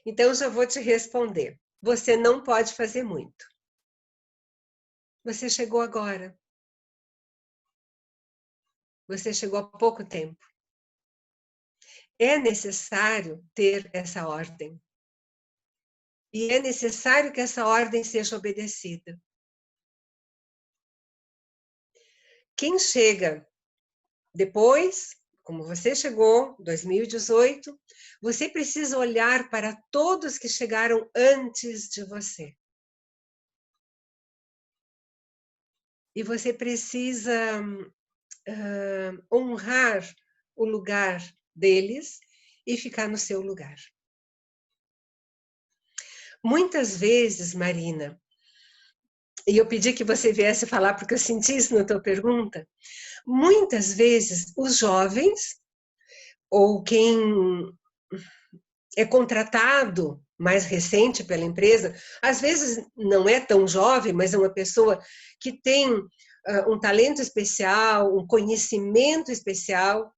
Então, já vou te responder. Você não pode fazer muito. Você chegou agora. Você chegou há pouco tempo. É necessário ter essa ordem. E é necessário que essa ordem seja obedecida. Quem chega depois, como você chegou, 2018, você precisa olhar para todos que chegaram antes de você. E você precisa honrar o lugar deles e ficar no seu lugar. Muitas vezes, Marina, e eu pedi que você viesse falar porque eu senti isso na tua pergunta, muitas vezes os jovens ou quem é contratado mais recente pela empresa, às vezes não é tão jovem, mas é uma pessoa que tem um talento especial, um conhecimento especial,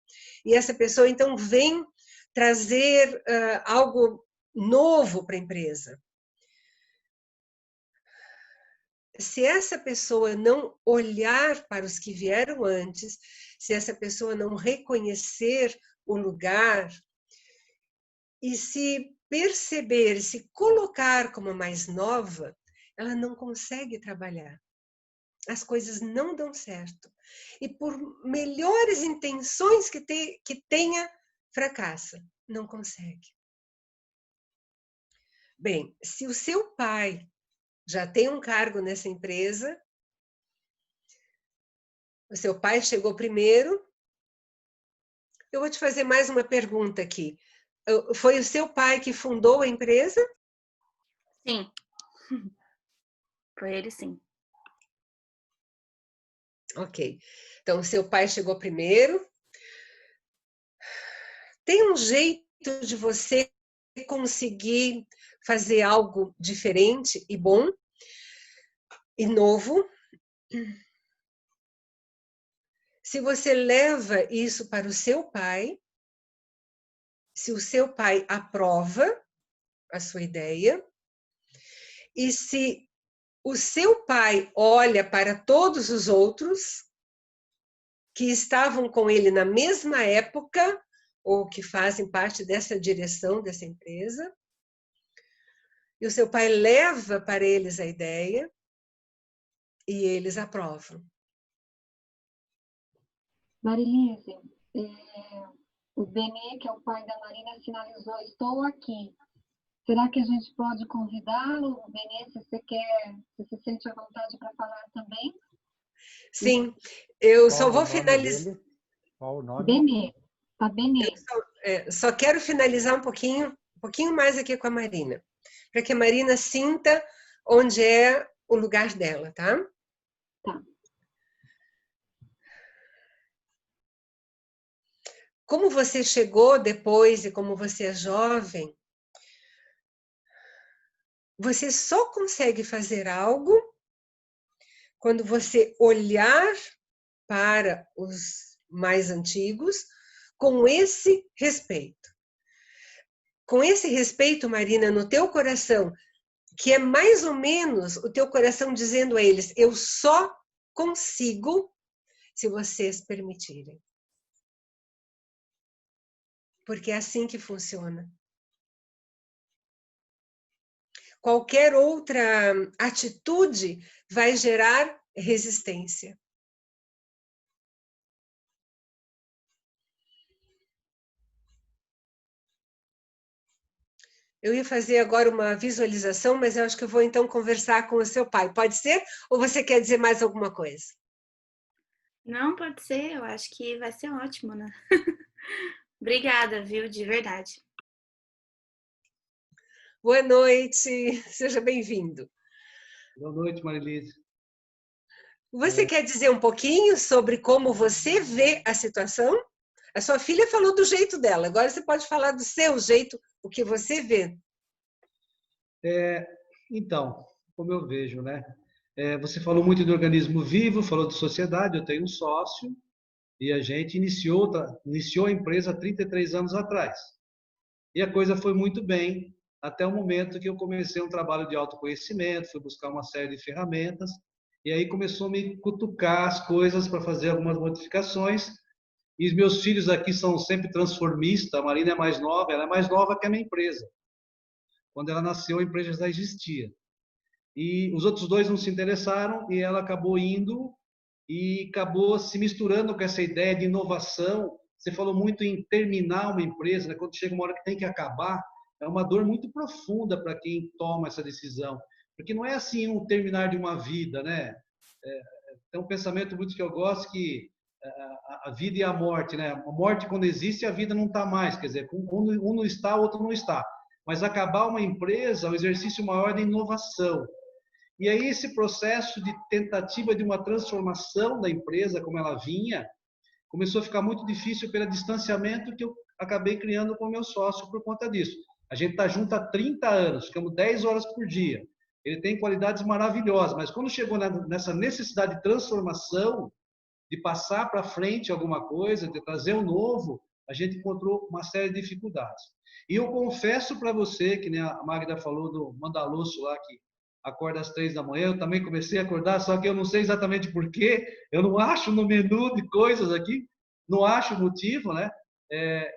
e essa pessoa então vem trazer algo novo para a empresa. Se essa pessoa não olhar para os que vieram antes, se essa pessoa não reconhecer o lugar e se perceber, se colocar como a mais nova, ela não consegue trabalhar. As coisas não dão certo. E por melhores intenções que tenha, fracassa. Não consegue. Bem, se o seu pai já tem um cargo nessa empresa, o seu pai chegou primeiro, eu vou te fazer mais uma pergunta aqui. Foi o seu pai que fundou a empresa? Sim. Foi ele, sim. Ok. Então, o seu pai chegou primeiro. Tem um jeito de você conseguir fazer algo diferente e bom e novo? Se você leva isso para o seu pai, se o seu pai aprova a sua ideia, e se o seu pai olha para todos os outros que estavam com ele na mesma época, ou que fazem parte dessa direção dessa empresa, e o seu pai leva para eles a ideia, e eles aprovam. Marilise, o Benê, que é o pai da Marina, sinalizou, estou aqui. Será que a gente pode convidá-lo, Benê, se você quer, se você sente à vontade para falar também? Sim, eu Qual só vou o nome finalizar. dele? Qual o nome? Benê, tá Benê. Só quero finalizar um pouquinho mais aqui com a Marina, para que a Marina sinta onde é o lugar dela, tá? Tá. Como você chegou depois e como você é jovem, você só consegue fazer algo quando você olhar para os mais antigos com esse respeito. Com esse respeito, Marina, no teu coração, que é mais ou menos o teu coração dizendo a eles, eu só consigo se vocês permitirem. Porque é assim que funciona. Qualquer outra atitude vai gerar resistência. Eu ia fazer agora uma visualização, mas eu acho que eu vou então conversar com o seu pai. Pode ser? Ou você quer dizer mais alguma coisa? Não, pode ser. Eu acho que vai ser ótimo, né? Obrigada, viu? De verdade. Boa noite, seja bem-vindo. Boa noite, Marilise. Você quer dizer um pouquinho sobre como você vê a situação? A sua filha falou do jeito dela, agora você pode falar do seu jeito, o que você vê. Então, como eu vejo, né? Você falou muito de organismo vivo, falou de sociedade, eu tenho um sócio e a gente iniciou a empresa há 33 anos atrás. E a coisa foi muito bem, até o momento que eu comecei um trabalho de autoconhecimento, fui buscar uma série de ferramentas, e aí começou a me cutucar as coisas para fazer algumas modificações. E os meus filhos aqui são sempre transformistas, a Marina é mais nova, ela é mais nova que a minha empresa. Quando ela nasceu, a empresa já existia. E os outros dois não se interessaram e ela acabou indo e acabou se misturando com essa ideia de inovação. Você falou muito em terminar uma empresa, né? Quando chega uma hora que tem que acabar, é uma dor muito profunda para quem toma essa decisão. Porque não é assim um terminar de uma vida, né? Tem um pensamento muito que eu gosto que a vida e a morte, né? A morte quando existe, a vida não está mais. Quer dizer, um não está, o outro não está. Mas acabar uma empresa é um exercício maior de inovação. E aí esse processo de tentativa de uma transformação da empresa, como ela vinha, começou a ficar muito difícil pelo distanciamento que eu acabei criando com o meu sócio por conta disso. A gente está junto há 30 anos, ficamos 10 horas por dia. Ele tem qualidades maravilhosas, mas quando chegou nessa necessidade de transformação, de passar para frente alguma coisa, de trazer o novo, a gente encontrou uma série de dificuldades. E eu confesso para você, que nem a Magda falou do Mandaloso lá, que acorda às 3 da manhã, eu também comecei a acordar, só que eu não sei exatamente por quê, eu não acho no menu de coisas aqui, não acho motivo, né?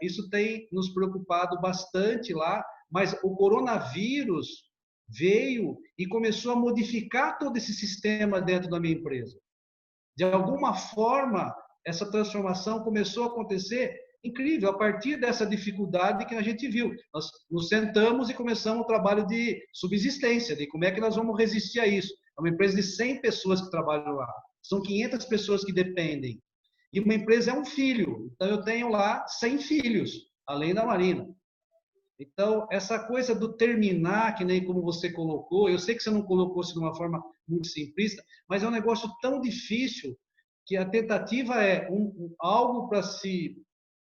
Isso tem nos preocupado bastante lá, mas o coronavírus veio e começou a modificar todo esse sistema dentro da minha empresa. De alguma forma, essa transformação começou a acontecer incrível, a partir dessa dificuldade que a gente viu. Nós nos sentamos e começamos o trabalho de subsistência, de como é que nós vamos resistir a isso. É uma empresa de 100 pessoas que trabalham lá. São 500 pessoas que dependem. E uma empresa é um filho. Então, eu tenho lá 100 filhos, além da Marina. Então, essa coisa do terminar, que nem como você colocou, eu sei que você não colocou isso de uma forma muito simplista, mas é um negócio tão difícil que a tentativa é algo para se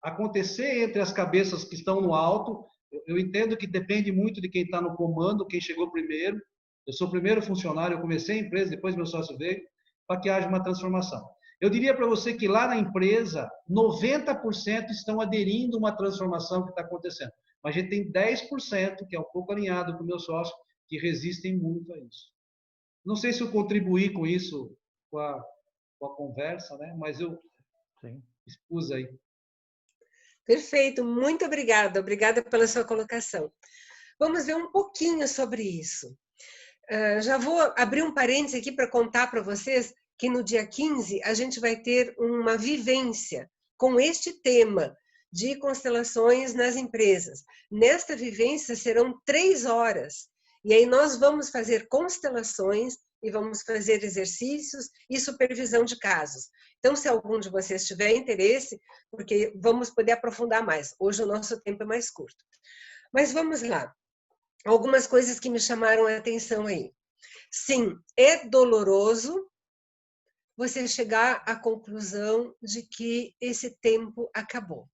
acontecer entre as cabeças que estão no alto. Eu entendo que depende muito de quem está no comando, quem chegou primeiro. Eu sou o primeiro funcionário, eu comecei a empresa, depois meu sócio veio, para que haja uma transformação. Eu diria para você que lá na empresa, 90% estão aderindo a uma transformação que está acontecendo. Mas a gente tem 10%, que é um pouco alinhado com o meu sócio, que resistem muito a isso. Não sei se eu contribuí com isso, com a conversa, né? Mas eu expus aí. Perfeito, muito obrigada. Obrigada pela sua colocação. Vamos ver um pouquinho sobre isso. Já vou abrir um parênteses aqui para contar para vocês que no dia 15 a gente vai ter uma vivência com este tema de constelações nas empresas. Nesta vivência serão 3 horas. E aí nós vamos fazer constelações e vamos fazer exercícios e supervisão de casos. Então, se algum de vocês tiver interesse, porque vamos poder aprofundar mais. Hoje o nosso tempo é mais curto. Mas vamos lá. Algumas coisas que me chamaram a atenção aí. Sim, é doloroso você chegar à conclusão de que esse tempo acabou.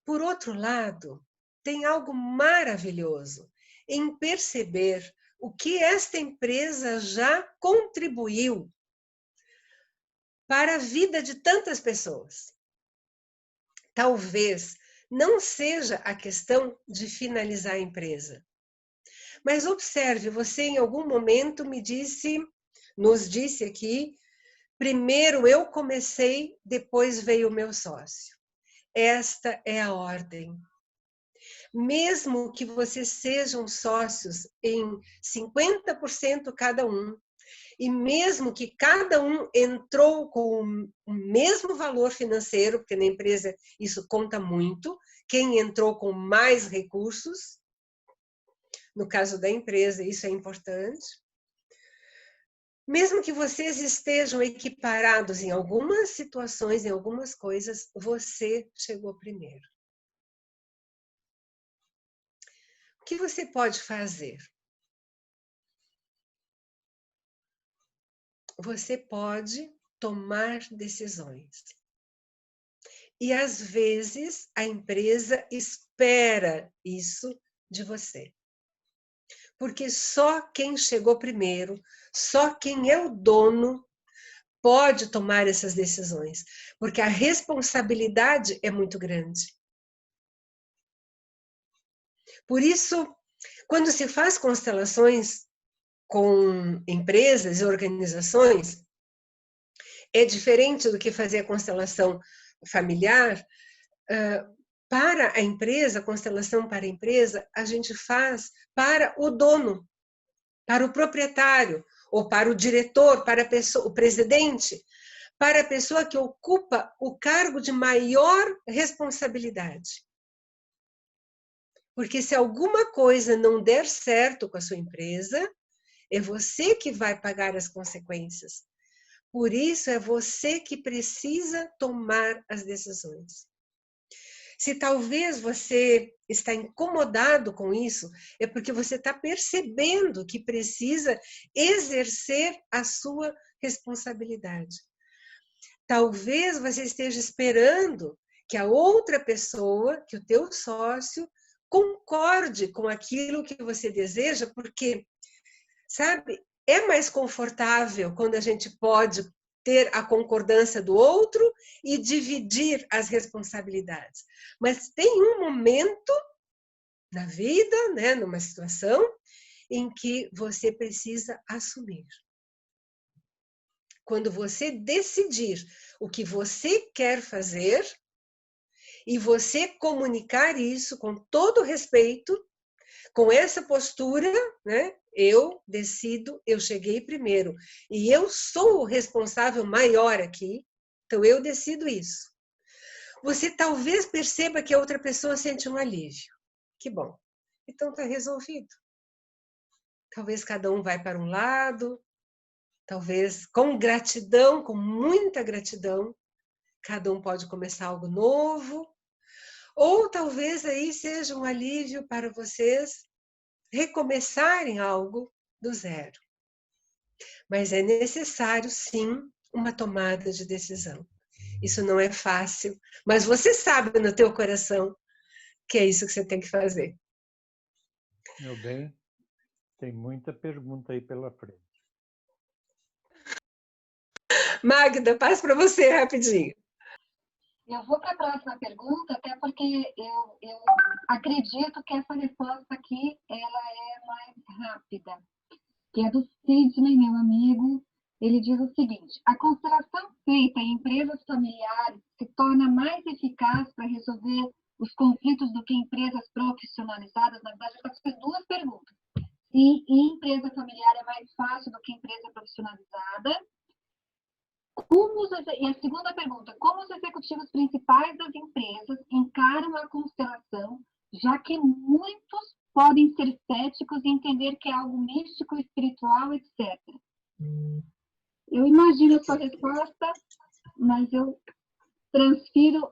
Por outro lado, tem algo maravilhoso em perceber o que esta empresa já contribuiu para a vida de tantas pessoas. Talvez não seja a questão de finalizar a empresa. Mas observe, você em algum momento nos disse aqui, primeiro eu comecei, depois veio o meu sócio. Esta é a ordem. Mesmo que vocês sejam sócios em 50% cada um, e mesmo que cada um entrou com o mesmo valor financeiro, porque na empresa isso conta muito, quem entrou com mais recursos, no caso da empresa isso é importante, mesmo que vocês estejam equiparados em algumas situações, em algumas coisas, você chegou primeiro. O que você pode fazer? Você pode tomar decisões. E às vezes a empresa espera isso de você. Porque só quem chegou primeiro, só quem é o dono pode tomar essas decisões, porque a responsabilidade é muito grande. Por isso, quando se faz constelações com empresas e organizações, é diferente do que fazer a constelação familiar. Para a empresa, a constelação para a empresa, a gente faz para o dono, para o proprietário, ou para o diretor, para a pessoa, o presidente, para a pessoa que ocupa o cargo de maior responsabilidade. Porque se alguma coisa não der certo com a sua empresa, é você que vai pagar as consequências. Por isso, é você que precisa tomar as decisões. Se talvez você está incomodado com isso, é porque você está percebendo que precisa exercer a sua responsabilidade. Talvez você esteja esperando que a outra pessoa, que o teu sócio, concorde com aquilo que você deseja, porque, sabe, é mais confortável quando a gente pode ter a concordância do outro e dividir as responsabilidades. Mas tem um momento na vida, né, numa situação, em que você precisa assumir. Quando você decidir o que você quer fazer e você comunicar isso com todo respeito, com essa postura, né? Eu decido, eu cheguei primeiro e eu sou o responsável maior aqui, então eu decido isso. Você talvez perceba que a outra pessoa sente um alívio. Que bom. Então está resolvido. Talvez cada um vai para um lado, talvez com gratidão, com muita gratidão, cada um pode começar algo novo, ou talvez aí seja um alívio para vocês recomeçarem algo do zero. Mas é necessário, sim, uma tomada de decisão. Isso não é fácil, mas você sabe no teu coração que é isso que você tem que fazer. Meu bem, tem muita pergunta aí pela frente. Magda, passo para você rapidinho. Eu vou para a próxima pergunta, até porque eu acredito que essa resposta aqui ela é mais rápida, que é do Sidney, meu amigo. Ele diz o seguinte: a constelação feita em empresas familiares se torna mais eficaz para resolver os conflitos do que empresas profissionalizadas. Na verdade, eu fiz duas perguntas. Se em empresa familiar é mais fácil do que empresa profissionalizada. E a segunda pergunta: como os executivos principais das empresas encaram a constelação, já que muitos podem ser céticos e entender que é algo místico, espiritual, etc. Eu imagino a sua resposta, mas eu transfiro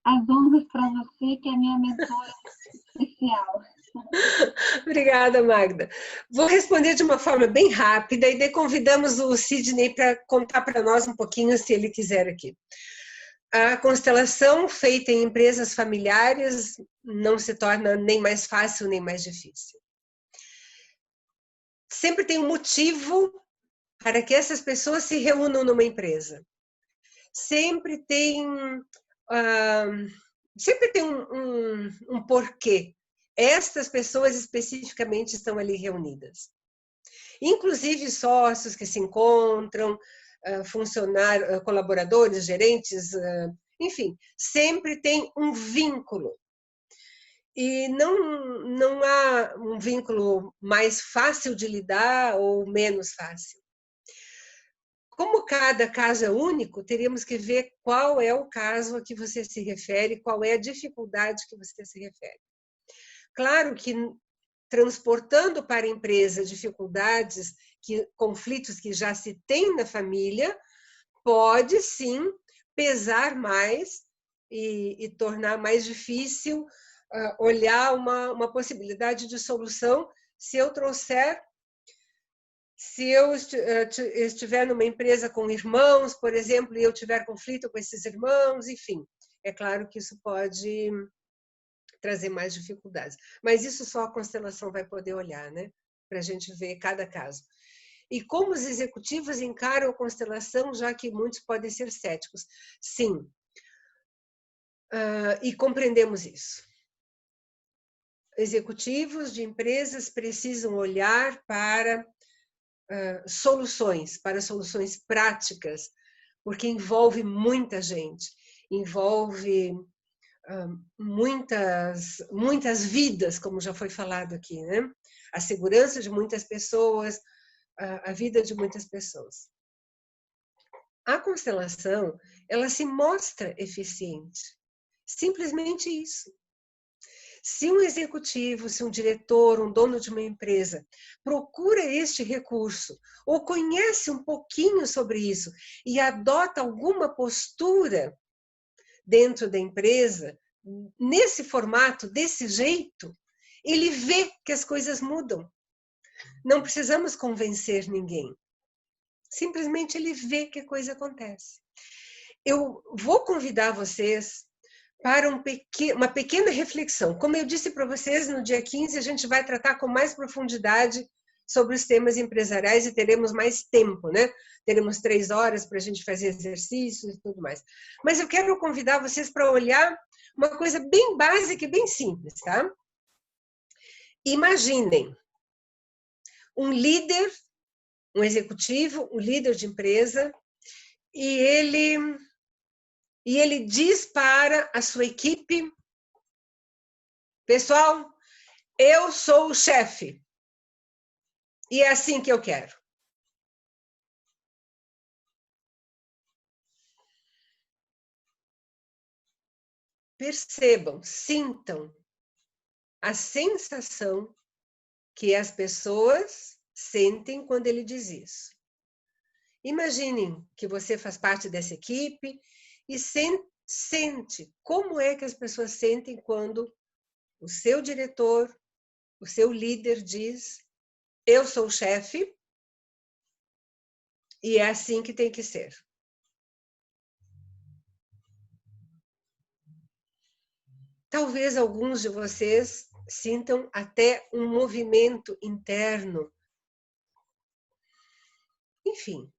as honras para você, que é minha mentora especial. Obrigada, Magda. Vou responder de uma forma bem rápida e daí convidamos o Sidney para contar para nós um pouquinho, se ele quiser aqui. A constelação feita em empresas familiares não se torna nem mais fácil nem mais difícil. Sempre tem um motivo para que essas pessoas se reúnam numa empresa. Sempre tem um porquê. Estas pessoas especificamente estão ali reunidas. Inclusive sócios que se encontram, funcionários, colaboradores, gerentes, enfim, sempre tem um vínculo. E não há um vínculo mais fácil de lidar ou menos fácil. Como cada caso é único, teríamos que ver qual é o caso a que você se refere, qual é a dificuldade que você se refere. Claro que transportando para a empresa dificuldades, conflitos que já se tem na família, pode sim pesar mais e tornar mais difícil olhar uma possibilidade de solução se eu estiver numa empresa com irmãos, por exemplo, e eu tiver conflito com esses irmãos, enfim, é claro que isso pode trazer mais dificuldades. Mas isso só a constelação vai poder olhar, né? Para a gente ver cada caso. E como os executivos encaram a constelação, já que muitos podem ser céticos? Sim. E compreendemos isso. Executivos de empresas precisam olhar para soluções práticas, porque envolve muita gente, envolve muitas vidas, como já foi falado aqui, né? A segurança de muitas pessoas, a vida de muitas pessoas. A constelação, ela se mostra eficiente. Simplesmente isso. Se um executivo, se um diretor, um dono de uma empresa procura este recurso ou conhece um pouquinho sobre isso e adota alguma postura dentro da empresa, nesse formato, desse jeito, ele vê que as coisas mudam. Não precisamos convencer ninguém. Simplesmente ele vê que a coisa acontece. Eu vou convidar vocês para uma pequena reflexão. Como eu disse para vocês, no dia 15 a gente vai tratar com mais profundidade sobre os temas empresariais e teremos mais tempo, né? Teremos 3 horas para a gente fazer exercícios e tudo mais. Mas eu quero convidar vocês para olhar uma coisa bem básica e bem simples, tá? Imaginem um líder, um executivo, um líder de empresa, e ele diz para a sua equipe: pessoal, eu sou o chefe e é assim que eu quero. Percebam, sintam a sensação que as pessoas sentem quando ele diz isso. Imaginem que você faz parte dessa equipe e sente como é que as pessoas sentem quando o seu diretor, o seu líder diz: eu sou o chefe e é assim que tem que ser. Talvez alguns de vocês sintam até um movimento interno. Enfim.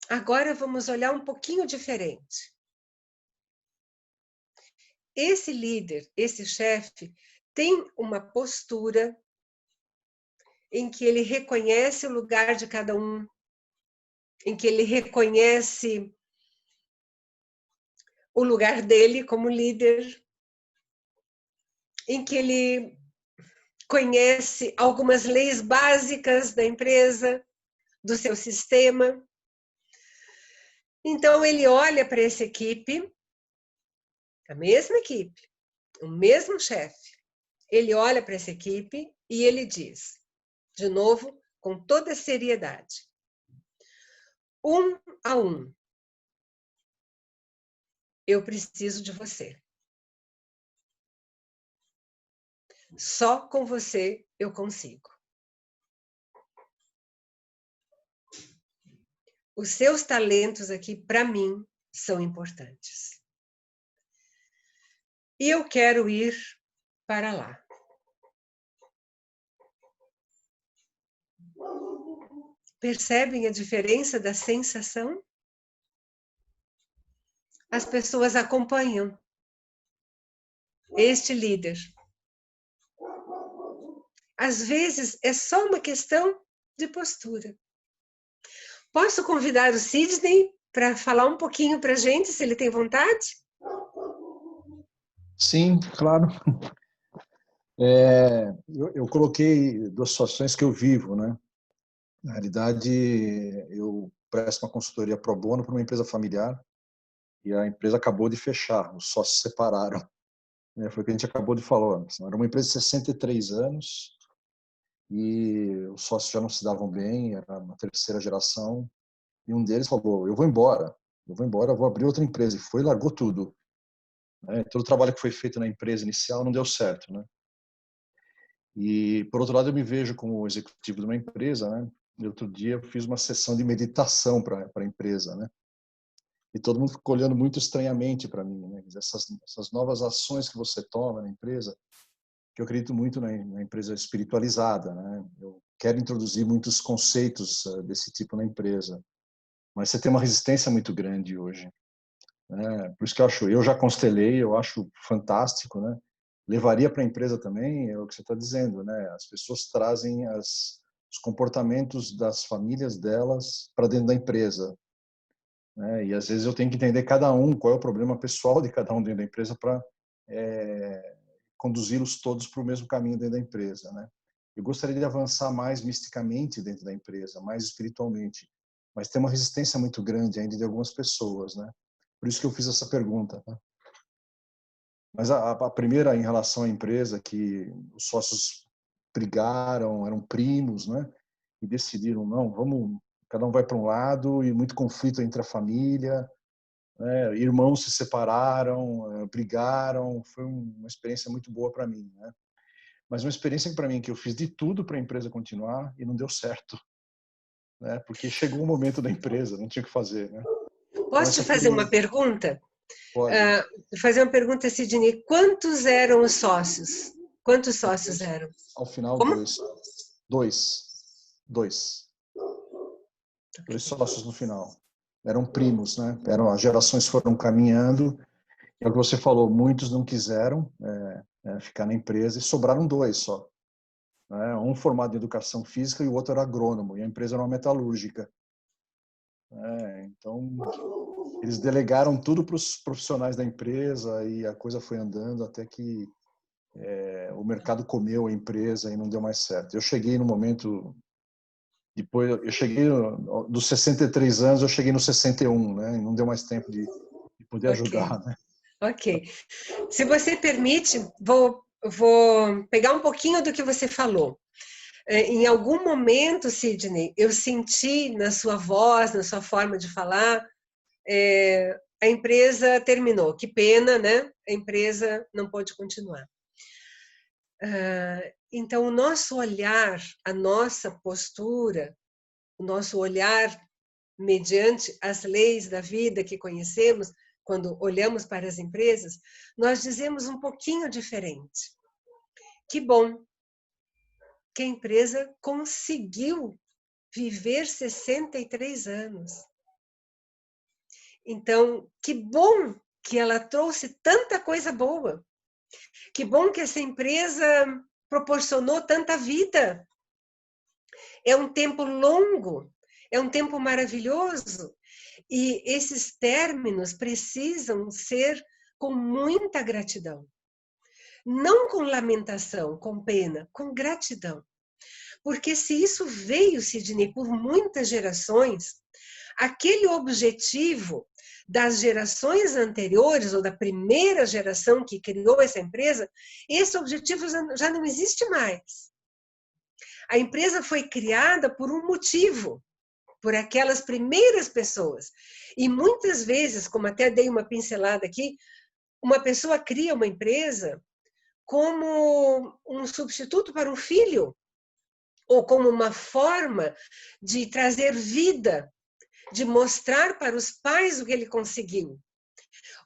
Agora vamos olhar um pouquinho diferente. Esse líder, esse chefe, tem uma postura em que ele reconhece o lugar de cada um, em que ele reconhece o lugar dele como líder, em que ele conhece algumas leis básicas da empresa, do seu sistema. Então, ele olha para essa equipe, a mesma equipe, o mesmo chefe. Ele olha para essa equipe e ele diz, de novo, com toda seriedade: 1 a 1, eu preciso de você. Só com você eu consigo. Os seus talentos aqui, para mim, são importantes. E eu quero ir para lá. Percebem a diferença da sensação? As pessoas acompanham este líder. Às vezes, é só uma questão de postura. Posso convidar o Sidney para falar um pouquinho para a gente, se ele tem vontade? Sim, claro. Eu coloquei 2 situações que eu vivo, né? Na realidade, eu presto uma consultoria pro bono para uma empresa familiar e a empresa acabou de fechar, os sócios se separaram. Foi o que a gente acabou de falar. Era uma empresa de 63 anos e os sócios já não se davam bem, era uma 3ª geração, e um deles falou: eu vou embora, eu vou abrir outra empresa, e foi e largou tudo. Todo o trabalho que foi feito na empresa inicial não deu certo, né? E, por outro lado, eu me vejo como executivo de uma empresa, né? E outro dia eu fiz uma sessão de meditação para a empresa, né? E todo mundo ficou olhando muito estranhamente para mim, né? Essas novas ações que você toma na empresa, que eu acredito muito na empresa espiritualizada, né? Eu quero introduzir muitos conceitos desse tipo na empresa, mas você tem uma resistência muito grande hoje, né? Por isso que eu já constelei, eu acho fantástico, né? Levaria para a empresa também, é o que você está dizendo, né? As pessoas trazem os comportamentos das famílias delas para dentro da empresa, né? E às vezes eu tenho que entender cada um, qual é o problema pessoal de cada um dentro da empresa para conduzi-los todos para o mesmo caminho dentro da empresa, né? Eu gostaria de avançar mais misticamente dentro da empresa, mais espiritualmente, mas tem uma resistência muito grande ainda de algumas pessoas, né? Por isso que eu fiz essa pergunta, né? Mas a primeira, em relação à empresa, que os sócios brigaram, eram primos, né? E decidiram, não, vamos, cada um vai para um lado, e muito conflito entre a família, né? Irmãos se separaram, brigaram, foi uma experiência muito boa para mim, né? Mas uma experiência para mim que eu fiz de tudo para a empresa continuar e não deu certo, né? Porque chegou um momento da empresa, não tinha o que fazer, né? Posso te fazer uma pergunta? Pode. Fazer uma pergunta, Sidney. Quantos eram os sócios? Quantos sócios eram? Ao final, Como? Dois. Dois sócios no final. Eram primos, né? As gerações foram caminhando. É o que você falou, muitos não quiseram ficar na empresa e sobraram dois só. Né? Um formado em educação física e o outro era agrônomo, e a empresa era uma metalúrgica. Então, eles delegaram tudo para os profissionais da empresa e a coisa foi andando até que o mercado comeu a empresa e não deu mais certo. Eu cheguei no momento... Depois, eu cheguei dos 63 anos, eu cheguei nos 61, né? E não deu mais tempo de poder ajudar, né? Ok. Se você permite, vou pegar um pouquinho do que você falou. Em algum momento, Sidney, eu senti na sua voz, na sua forma de falar, a empresa terminou. Que pena, né? A empresa não pôde continuar. Então, o nosso olhar, a nossa postura, o nosso olhar mediante as leis da vida que conhecemos, quando olhamos para as empresas, nós dizemos um pouquinho diferente. Que bom que a empresa conseguiu viver 63 anos. Então, que bom que ela trouxe tanta coisa boa. Que bom que essa empresa proporcionou tanta vida. É um tempo longo, é um tempo maravilhoso. E esses términos precisam ser com muita gratidão. Não com lamentação, com pena, com gratidão. Porque se isso veio, Sidney, por muitas gerações, aquele objetivo das gerações anteriores, ou da primeira geração que criou essa empresa, esse objetivo já não existe mais. A empresa foi criada por um motivo, por aquelas primeiras pessoas. E muitas vezes, como até dei uma pincelada aqui, uma pessoa cria uma empresa como um substituto para um filho, ou como uma forma de trazer vida, de mostrar para os pais o que ele conseguiu.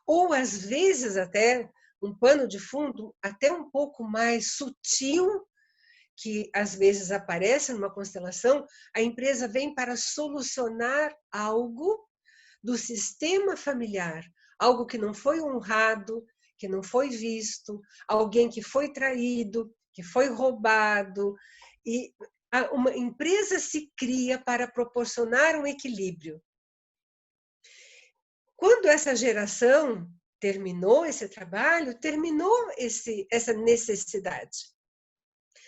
Ou, às vezes, até um pano de fundo até um pouco mais sutil, que às vezes aparece numa constelação, a empresa vem para solucionar algo do sistema familiar, algo que não foi honrado, que não foi visto, alguém que foi traído, que foi roubado. E uma empresa se cria para proporcionar um equilíbrio. Quando essa geração terminou esse trabalho, terminou essa necessidade.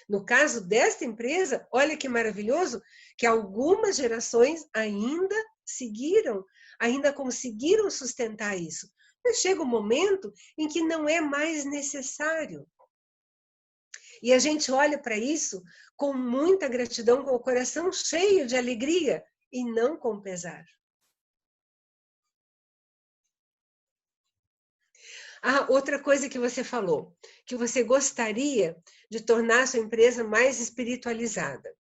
No caso desta empresa, olha que maravilhoso, que algumas gerações ainda seguiram, ainda conseguiram sustentar isso. Mas chega um momento em que não é mais necessário. E a gente olha para isso com muita gratidão, com o coração cheio de alegria e não com pesar. Outra coisa que você falou, que você gostaria de tornar a sua empresa mais espiritualizada.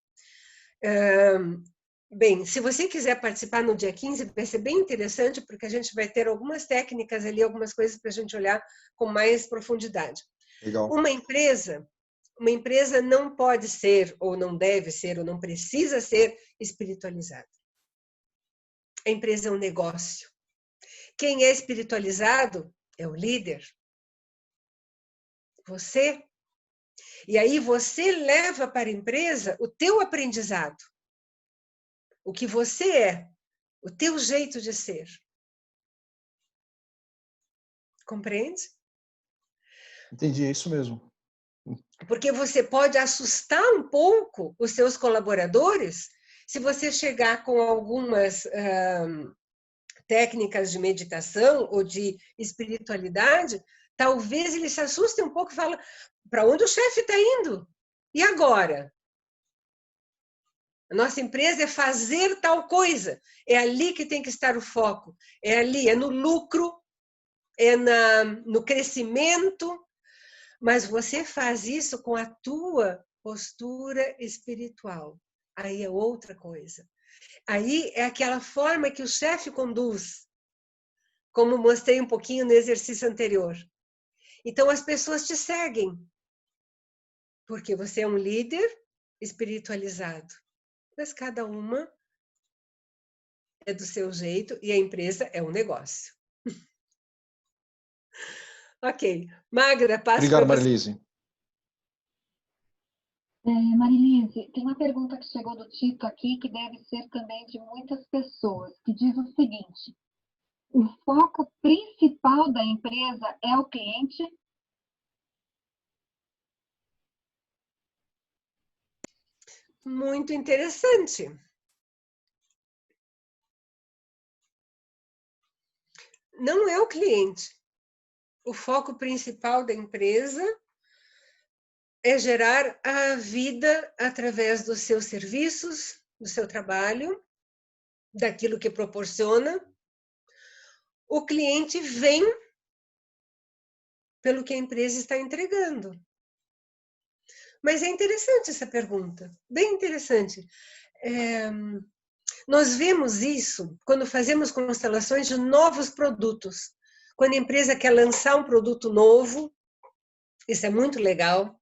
Bem, se você quiser participar no dia 15, vai ser bem interessante, porque a gente vai ter algumas técnicas ali, algumas coisas para a gente olhar com mais profundidade. Legal. Uma empresa não pode ser, ou não deve ser, ou não precisa ser espiritualizada. A empresa é um negócio. Quem é espiritualizado é o líder. Você. E aí você leva para a empresa o teu aprendizado. O que você é. O teu jeito de ser. Compreende? Entendi, é isso mesmo. Porque você pode assustar um pouco os seus colaboradores se você chegar com algumas técnicas de meditação ou de espiritualidade, talvez eles se assustem um pouco e falem, para onde o chefe está indo? E agora? A nossa empresa é fazer tal coisa. É ali que tem que estar o foco. É ali, é no lucro, é no crescimento. Mas você faz isso com a tua postura espiritual. Aí é outra coisa. Aí é aquela forma que o chefe conduz. como mostrei um pouquinho no exercício anterior. Então, as pessoas te seguem, porque você é um líder espiritualizado. Mas cada uma é do seu jeito e a empresa é um negócio. Ok. Magda, passo para Obrigado, você. Marilise. Marilise, tem uma pergunta que chegou do Tito aqui, que deve ser também de muitas pessoas, que diz o seguinte: o foco principal da empresa é o cliente? Muito interessante. Não é o cliente. O foco principal da empresa é gerar a vida através dos seus serviços, do seu trabalho, daquilo que proporciona. O cliente vem pelo que a empresa está entregando. Mas é interessante essa pergunta, bem interessante. Nós vemos isso quando fazemos constelações de novos produtos. Quando a empresa quer lançar um produto novo, isso é muito legal.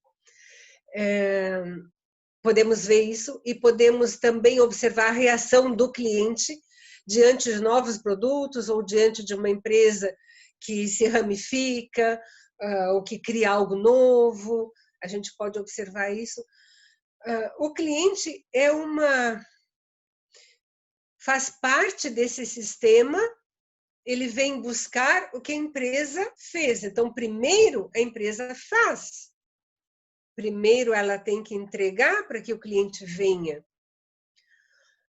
Podemos ver isso e podemos também observar a reação do cliente diante de novos produtos ou diante de uma empresa que se ramifica ou que cria algo novo. A gente pode observar isso. O cliente faz parte desse sistema, ele vem buscar o que a empresa fez. Então, primeiro a empresa faz. Primeiro ela tem que entregar para que o cliente venha.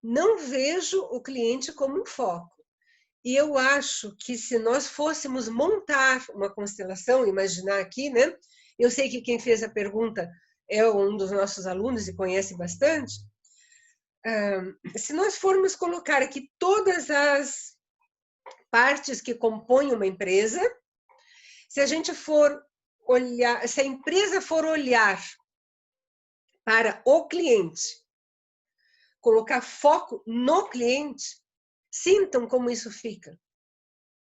Não vejo o cliente como um foco. E eu acho que se nós fôssemos montar uma constelação, imaginar aqui, né? Eu sei que quem fez a pergunta é um dos nossos alunos e conhece bastante. Se nós formos colocar aqui todas as partes que compõem uma empresa, se a gente for olhar, se a empresa for olhar para o cliente, colocar foco no cliente, sintam como isso fica.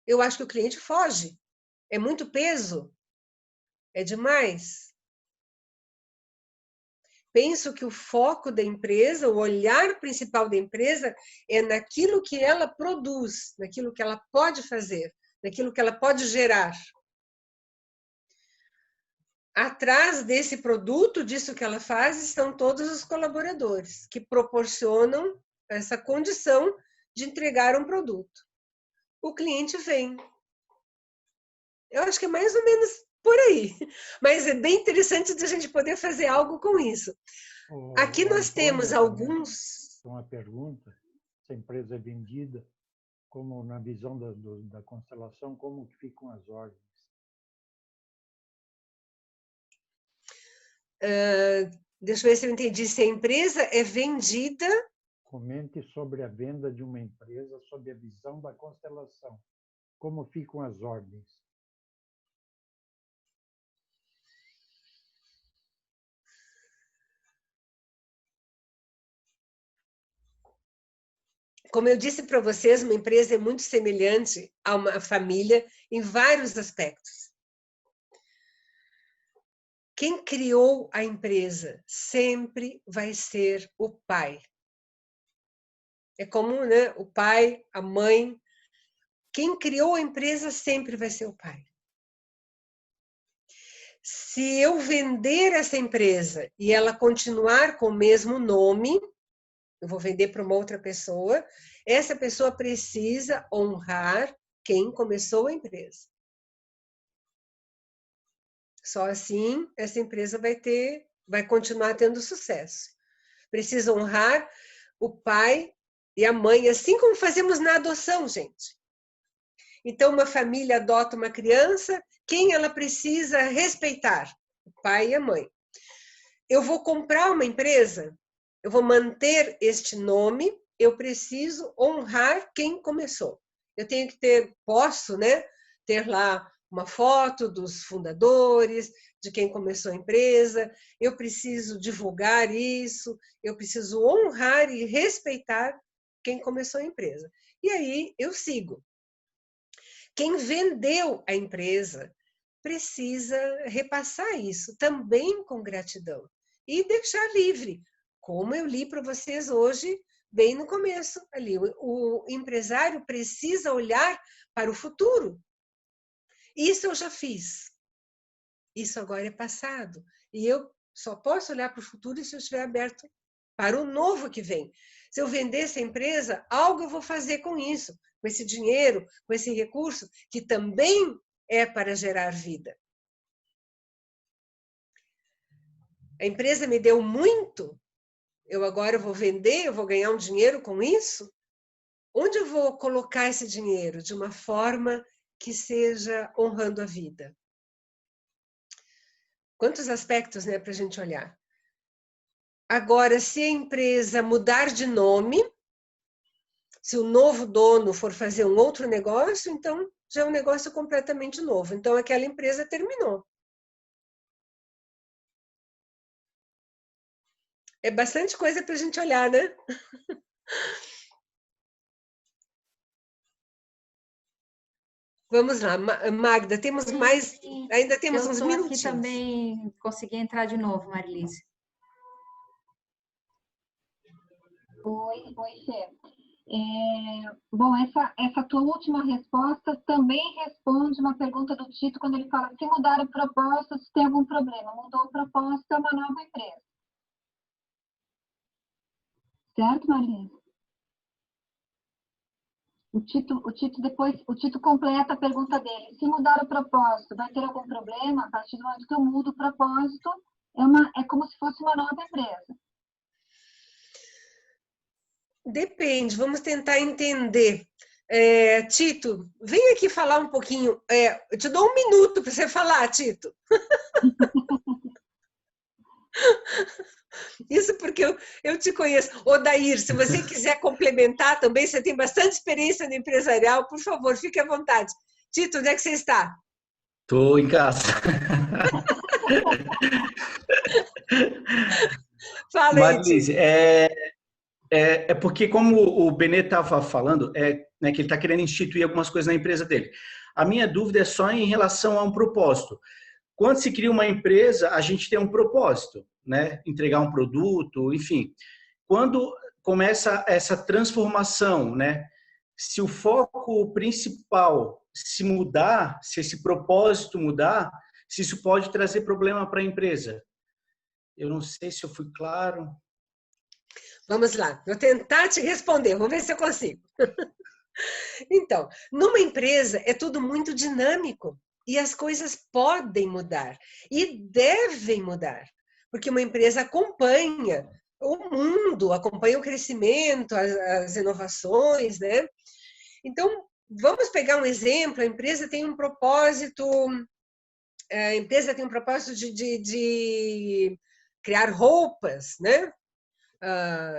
Eu acho que o cliente foge. É muito peso. É demais. Penso que o foco da empresa, o olhar principal da empresa é naquilo que ela produz, naquilo que ela pode fazer, naquilo que ela pode gerar. Atrás desse produto, disso que ela faz, estão todos os colaboradores que proporcionam essa condição de entregar um produto. O cliente vem. Eu acho que é mais ou menos por aí. Mas é bem interessante de a gente poder fazer algo com isso. Aqui nós temos alguns... Uma pergunta, se a empresa é vendida, como na visão da constelação, como que ficam as ordens? Deixa eu ver se eu entendi. Se a empresa é vendida... Comente sobre a venda de uma empresa sob a visão da constelação. Como ficam as ordens? Como eu disse para vocês, uma empresa é muito semelhante a uma família em vários aspectos. Quem criou a empresa sempre vai ser o pai. É comum, né? O pai, a mãe. Quem criou a empresa sempre vai ser o pai. Se eu vender essa empresa e ela continuar com o mesmo nome, eu vou vender para uma outra pessoa, essa pessoa precisa honrar quem começou a empresa. Só assim essa empresa vai continuar tendo sucesso. Precisa honrar o pai e a mãe, assim como fazemos na adoção, gente. Então, uma família adota uma criança, quem ela precisa respeitar? O pai e a mãe. Eu vou comprar uma empresa, eu vou manter este nome, eu preciso honrar quem começou. Eu tenho que posso, né, ter lá uma foto dos fundadores, de quem começou a empresa, eu preciso divulgar isso, eu preciso honrar e respeitar quem começou a empresa. E aí eu sigo. Quem vendeu a empresa precisa repassar isso também com gratidão e deixar livre, como eu li para vocês hoje, bem no começo ali. O empresário precisa olhar para o futuro. Isso eu já fiz. Isso agora é passado. E eu só posso olhar para o futuro se eu estiver aberto para o novo que vem. Se eu vender essa empresa, algo eu vou fazer com isso, com esse dinheiro, com esse recurso, que também é para gerar vida. A empresa me deu muito, eu agora vou vender, eu vou ganhar um dinheiro com isso? Onde eu vou colocar esse dinheiro? De uma forma que seja honrando a vida. Quantos aspectos, né, para a gente olhar. Agora, se a empresa mudar de nome, se o novo dono for fazer um outro negócio, então já é um negócio completamente novo. Então, aquela empresa terminou. É bastante coisa para a gente olhar, né? Vamos lá, Magda, temos mais, ainda temos uns minutinhos. Eu estou aqui também, consegui entrar de novo, Marilise. Oi, Fê. Bom, essa tua última resposta também responde uma pergunta do Tito, quando ele fala, se mudar o propósito, se tem algum problema. Mudou o propósito, é uma nova empresa. Certo, Marilise? O Tito completa a pergunta dele. Se mudar o propósito, vai ter algum problema? A partir do momento que eu mudo o propósito, é como se fosse uma nova empresa. Depende, vamos tentar entender. Tito, vem aqui falar um pouquinho. Eu te dou um minuto para você falar, Tito. Isso porque eu te conheço. Odair, se você quiser complementar também, você tem bastante experiência no empresarial, por favor, fique à vontade. Tito, onde é que você está? Estou em casa. Fala aí, Marilise, é porque, como o Benê estava falando, né, que ele está querendo instituir algumas coisas na empresa dele. A minha dúvida é só em relação a um propósito. Quando se cria uma empresa, a gente tem um propósito, né? Entregar um produto, enfim. Quando começa essa transformação, né? Se o foco principal se mudar, se esse propósito mudar, se isso pode trazer problema para a empresa. Eu não sei se eu fui claro. Vamos lá, vou tentar te responder, vou ver se eu consigo. Então, numa empresa é tudo muito dinâmico e as coisas podem mudar e devem mudar, porque uma empresa acompanha o mundo, acompanha o crescimento, as inovações, né? Então, vamos pegar um exemplo, a empresa tem um propósito, de criar roupas, né?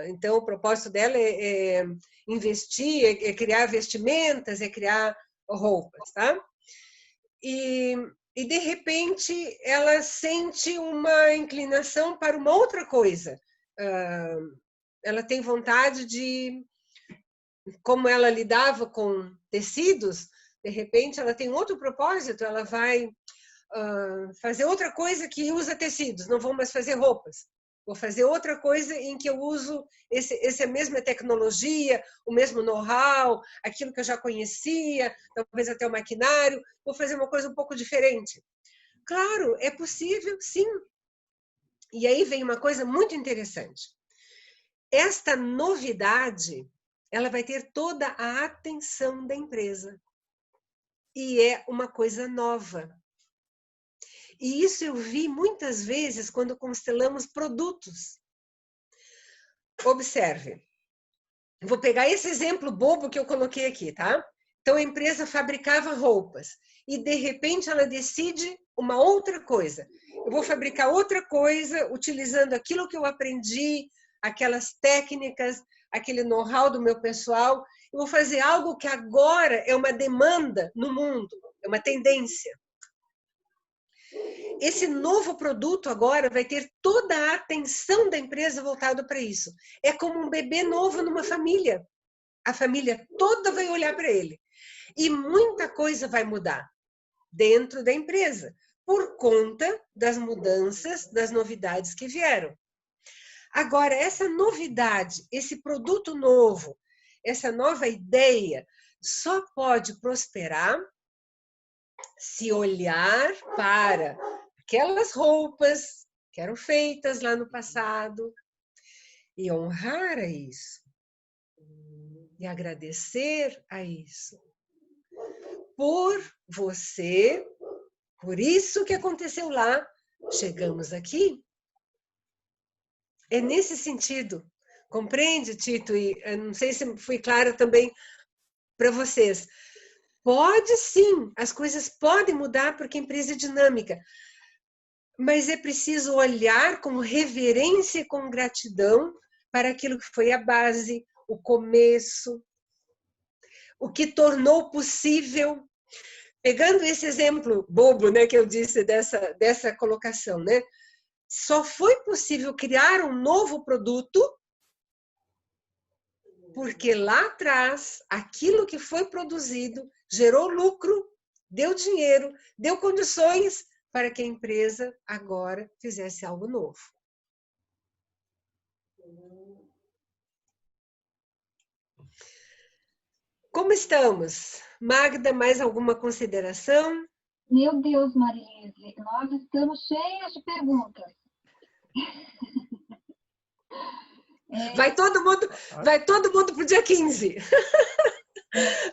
Então, o propósito dela é investir, é criar vestimentas, é criar roupas, tá? E de repente, ela sente uma inclinação para uma outra coisa. Ela tem vontade de, como ela lidava com tecidos, de repente, ela tem outro propósito, ela vai fazer outra coisa que usa tecidos, não vou mais fazer roupas. Vou fazer outra coisa em que eu uso essa mesma tecnologia, o mesmo know-how, aquilo que eu já conhecia, talvez até o maquinário. Vou fazer uma coisa um pouco diferente. Claro, é possível, sim. E aí vem uma coisa muito interessante. Esta novidade, ela vai ter toda a atenção da empresa. E é uma coisa nova. E isso eu vi muitas vezes quando constelamos produtos. Observe. Vou pegar esse exemplo bobo que eu coloquei aqui, tá? Então, a empresa fabricava roupas e, de repente, ela decide uma outra coisa. Eu vou fabricar outra coisa utilizando aquilo que eu aprendi, aquelas técnicas, aquele know-how do meu pessoal. Eu vou fazer algo que agora é uma demanda no mundo, é uma tendência. Esse novo produto agora vai ter toda a atenção da empresa voltada para isso. É como um bebê novo numa família. A família toda vai olhar para ele. E muita coisa vai mudar dentro da empresa, por conta das mudanças, das novidades que vieram. Agora, essa novidade, esse produto novo, essa nova ideia, só pode prosperar se olhar para aquelas roupas que eram feitas lá no passado e honrar a isso. E agradecer a isso. Por você, por isso que aconteceu lá, chegamos aqui. É nesse sentido. Compreende, Tito? E eu não sei se fui clara também para vocês. Pode sim, as coisas podem mudar porque a empresa é dinâmica. Mas é preciso olhar com reverência e com gratidão para aquilo que foi a base, o começo, o que tornou possível. Pegando esse exemplo bobo, né, que eu disse dessa colocação, né? Só foi possível criar um novo produto porque lá atrás, aquilo que foi produzido gerou lucro, deu dinheiro, deu condições para que a empresa agora fizesse algo novo. Como estamos? Magda, mais alguma consideração? Meu Deus, Marilise, nós estamos cheias de perguntas. Vai todo mundo para o dia 15.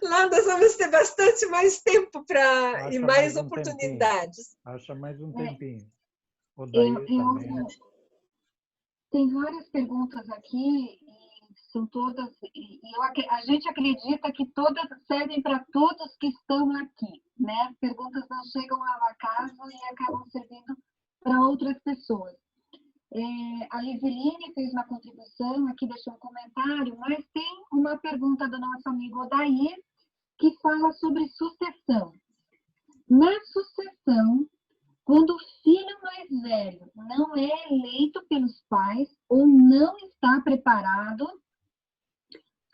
Lá nós vamos ter bastante mais tempo e mais oportunidades. Acha mais um tempinho. Tem várias perguntas aqui, e são todas. A gente acredita que todas servem para todos que estão aqui, né? As perguntas não chegam ao acaso e acabam servindo para outras pessoas. A Liseline fez uma contribuição aqui, deixou um comentário, mas tem uma pergunta do nosso amigo Odair, que fala sobre sucessão. Na sucessão, quando o filho mais velho não é eleito pelos pais ou não está preparado,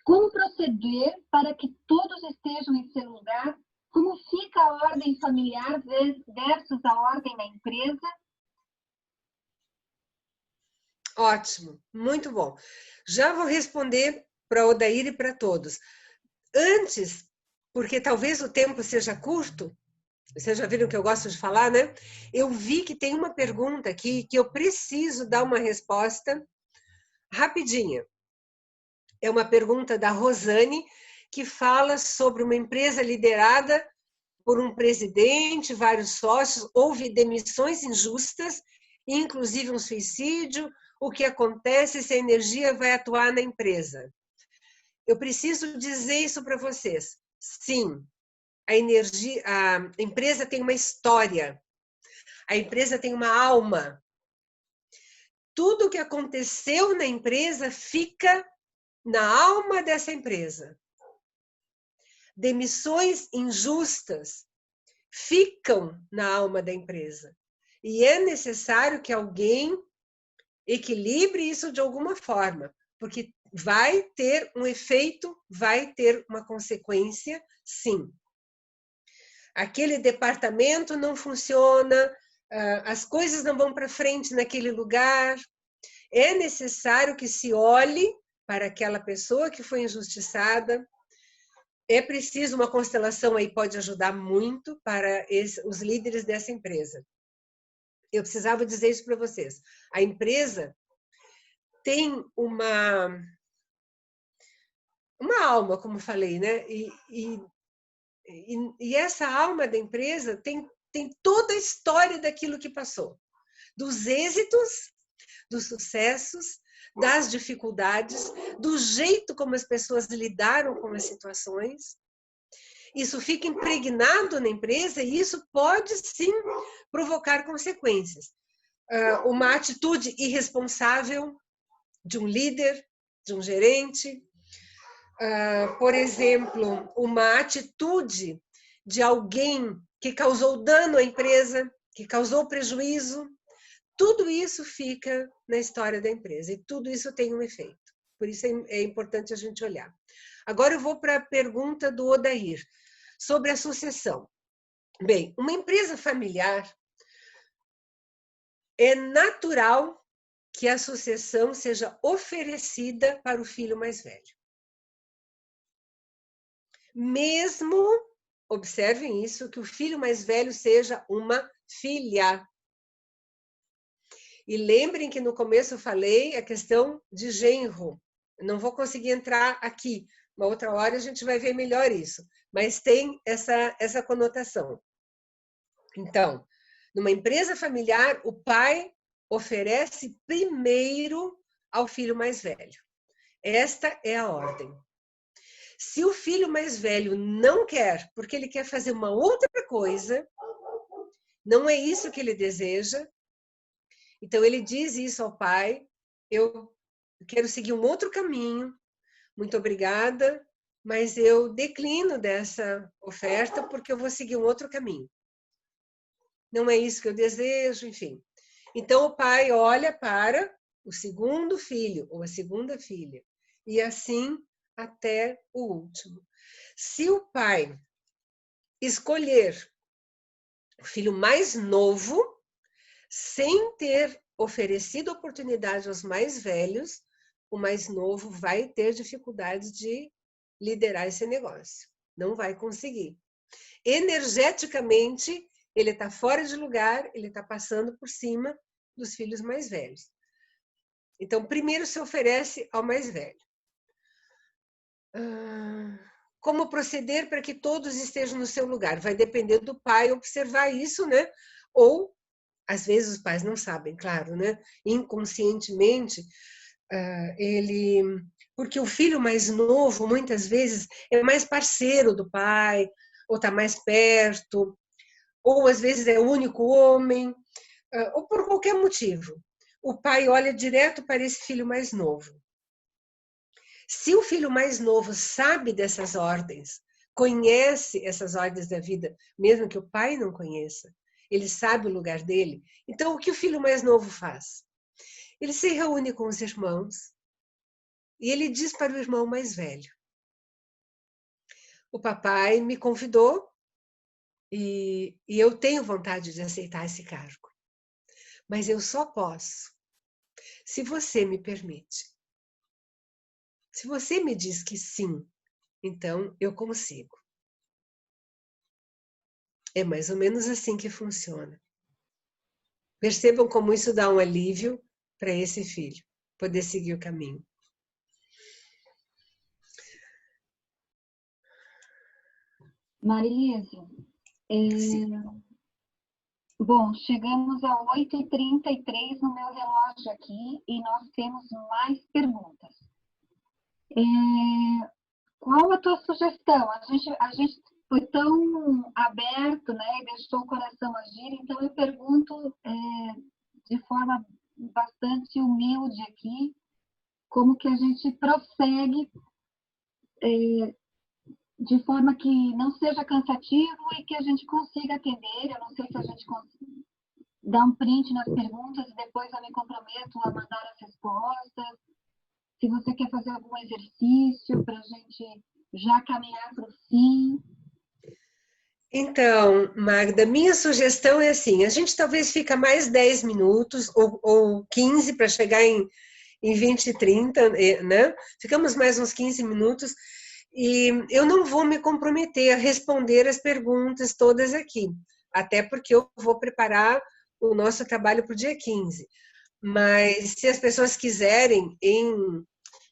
como proceder para que todos estejam em seu lugar? Como fica a ordem familiar versus a ordem na empresa? Ótimo, muito bom. Já vou responder para o Odair e para todos. Antes, porque talvez o tempo seja curto, vocês já viram que eu gosto de falar, né? Eu vi que tem uma pergunta aqui que eu preciso dar uma resposta rapidinha. É uma pergunta da Rosane, que fala sobre uma empresa liderada por um presidente, vários sócios, houve demissões injustas, inclusive um suicídio. O que acontece se a energia vai atuar na empresa? Eu preciso dizer isso para vocês. Sim, a empresa tem uma história, a empresa tem uma alma. Tudo o que aconteceu na empresa fica na alma dessa empresa. Demissões injustas ficam na alma da empresa. E é necessário que alguém equilibre isso de alguma forma, porque vai ter um efeito, vai ter uma consequência, sim. Aquele departamento não funciona, as coisas não vão para frente naquele lugar. É necessário que se olhe para aquela pessoa que foi injustiçada. É preciso uma constelação aí, pode ajudar muito para os líderes dessa empresa. Eu precisava dizer isso para vocês. A empresa tem uma alma, como falei, né? E essa alma da empresa tem toda a história daquilo que passou. Dos êxitos, dos sucessos, das dificuldades, do jeito como as pessoas lidaram com as situações. Isso fica impregnado na empresa e isso pode, sim, provocar consequências. Uma atitude irresponsável de um líder, de um gerente. Por exemplo, uma atitude de alguém que causou dano à empresa, que causou prejuízo. Tudo isso fica na história da empresa e tudo isso tem um efeito. Por isso é importante a gente olhar. Agora eu vou para a pergunta do Odair. sobre a sucessão. Bem, uma empresa familiar é natural que a sucessão seja oferecida para o filho mais velho. Mesmo, observem isso, que o filho mais velho seja uma filha. E lembrem que no começo eu falei a questão de genro. Não vou conseguir entrar aqui. Uma outra hora a gente vai ver melhor isso. Mas tem essa conotação. Então, numa empresa familiar, o pai oferece primeiro ao filho mais velho. Esta é a ordem. Se o filho mais velho não quer, porque ele quer fazer uma outra coisa, não é isso que ele deseja, então ele diz isso ao pai: eu quero seguir um outro caminho, muito obrigada, mas eu declino dessa oferta porque eu vou seguir um outro caminho. Não é isso que eu desejo, enfim. Então o pai olha para o segundo filho ou a segunda filha, e assim até o último. Se o pai escolher o filho mais novo, sem ter oferecido oportunidade aos mais velhos, o mais novo vai ter dificuldades de liderar esse negócio. Não vai conseguir. Energeticamente, ele está fora de lugar, ele está passando por cima dos filhos mais velhos. Então, primeiro se oferece ao mais velho. Como proceder para que todos estejam no seu lugar? Vai depender do pai observar isso, né? Ou, às vezes, os pais não sabem, claro, né? Inconscientemente, porque o filho mais novo, muitas vezes, é mais parceiro do pai, ou está mais perto, ou às vezes é o único homem, ou por qualquer motivo. O pai olha direto para esse filho mais novo. Se o filho mais novo sabe dessas ordens, conhece essas ordens da vida, mesmo que o pai não conheça, ele sabe o lugar dele, então o que o filho mais novo faz? Ele se reúne com os irmãos e ele diz para o irmão mais velho: o papai me convidou e eu tenho vontade de aceitar esse cargo, mas eu só posso se você me permite. Se você me diz que sim, então eu consigo. É mais ou menos assim que funciona. Percebam como isso dá um alívio para esse filho poder seguir o caminho. Marilise, bom, chegamos a 8h33 no meu relógio aqui e nós temos mais perguntas. Qual a tua sugestão? A gente foi tão aberto, né, e deixou o coração agir, então eu pergunto de forma bastante humilde aqui, como que a gente prossegue de forma que não seja cansativo e que a gente consiga atender. Eu não sei se a gente consegue dar um print nas perguntas e depois eu me comprometo a mandar as respostas. Se você quer fazer algum exercício para a gente já caminhar para o fim. Então, Magda, minha sugestão é assim, a gente talvez fica mais 10 minutos ou 15 para chegar em 20 e 30, né? Ficamos mais uns 15 minutos e eu não vou me comprometer a responder as perguntas todas aqui, até porque eu vou preparar o nosso trabalho para o dia 15. Mas se as pessoas quiserem, em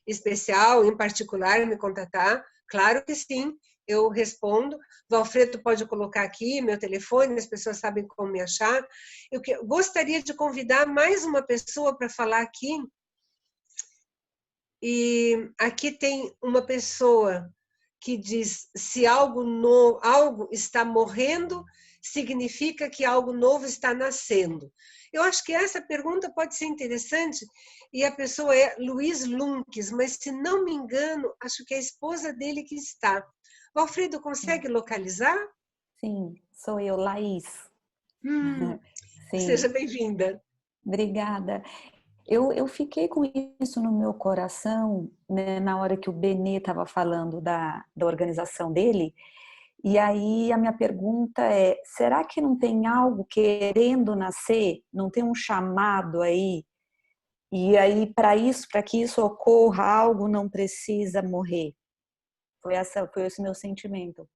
especial, em particular, me contatar, claro que sim, eu respondo. Valfredo pode colocar aqui meu telefone, as pessoas sabem como me achar. Eu gostaria de convidar mais uma pessoa para falar aqui. E aqui tem uma pessoa que diz: se algo está morrendo, significa que algo novo está nascendo. Eu acho que essa pergunta pode ser interessante, e a pessoa é Luiz Lunques, mas se não me engano, acho que é a esposa dele que está. Valfredo, consegue localizar? Sim, sou eu, Laís. Sim. Seja bem-vinda. Obrigada. Eu fiquei com isso no meu coração, né, na hora que o Benê estava falando da organização dele, E aí a minha pergunta é, será que não tem algo querendo nascer? Não tem um chamado aí? E aí, para que isso ocorra, algo não precisa morrer. Foi esse meu sentimento.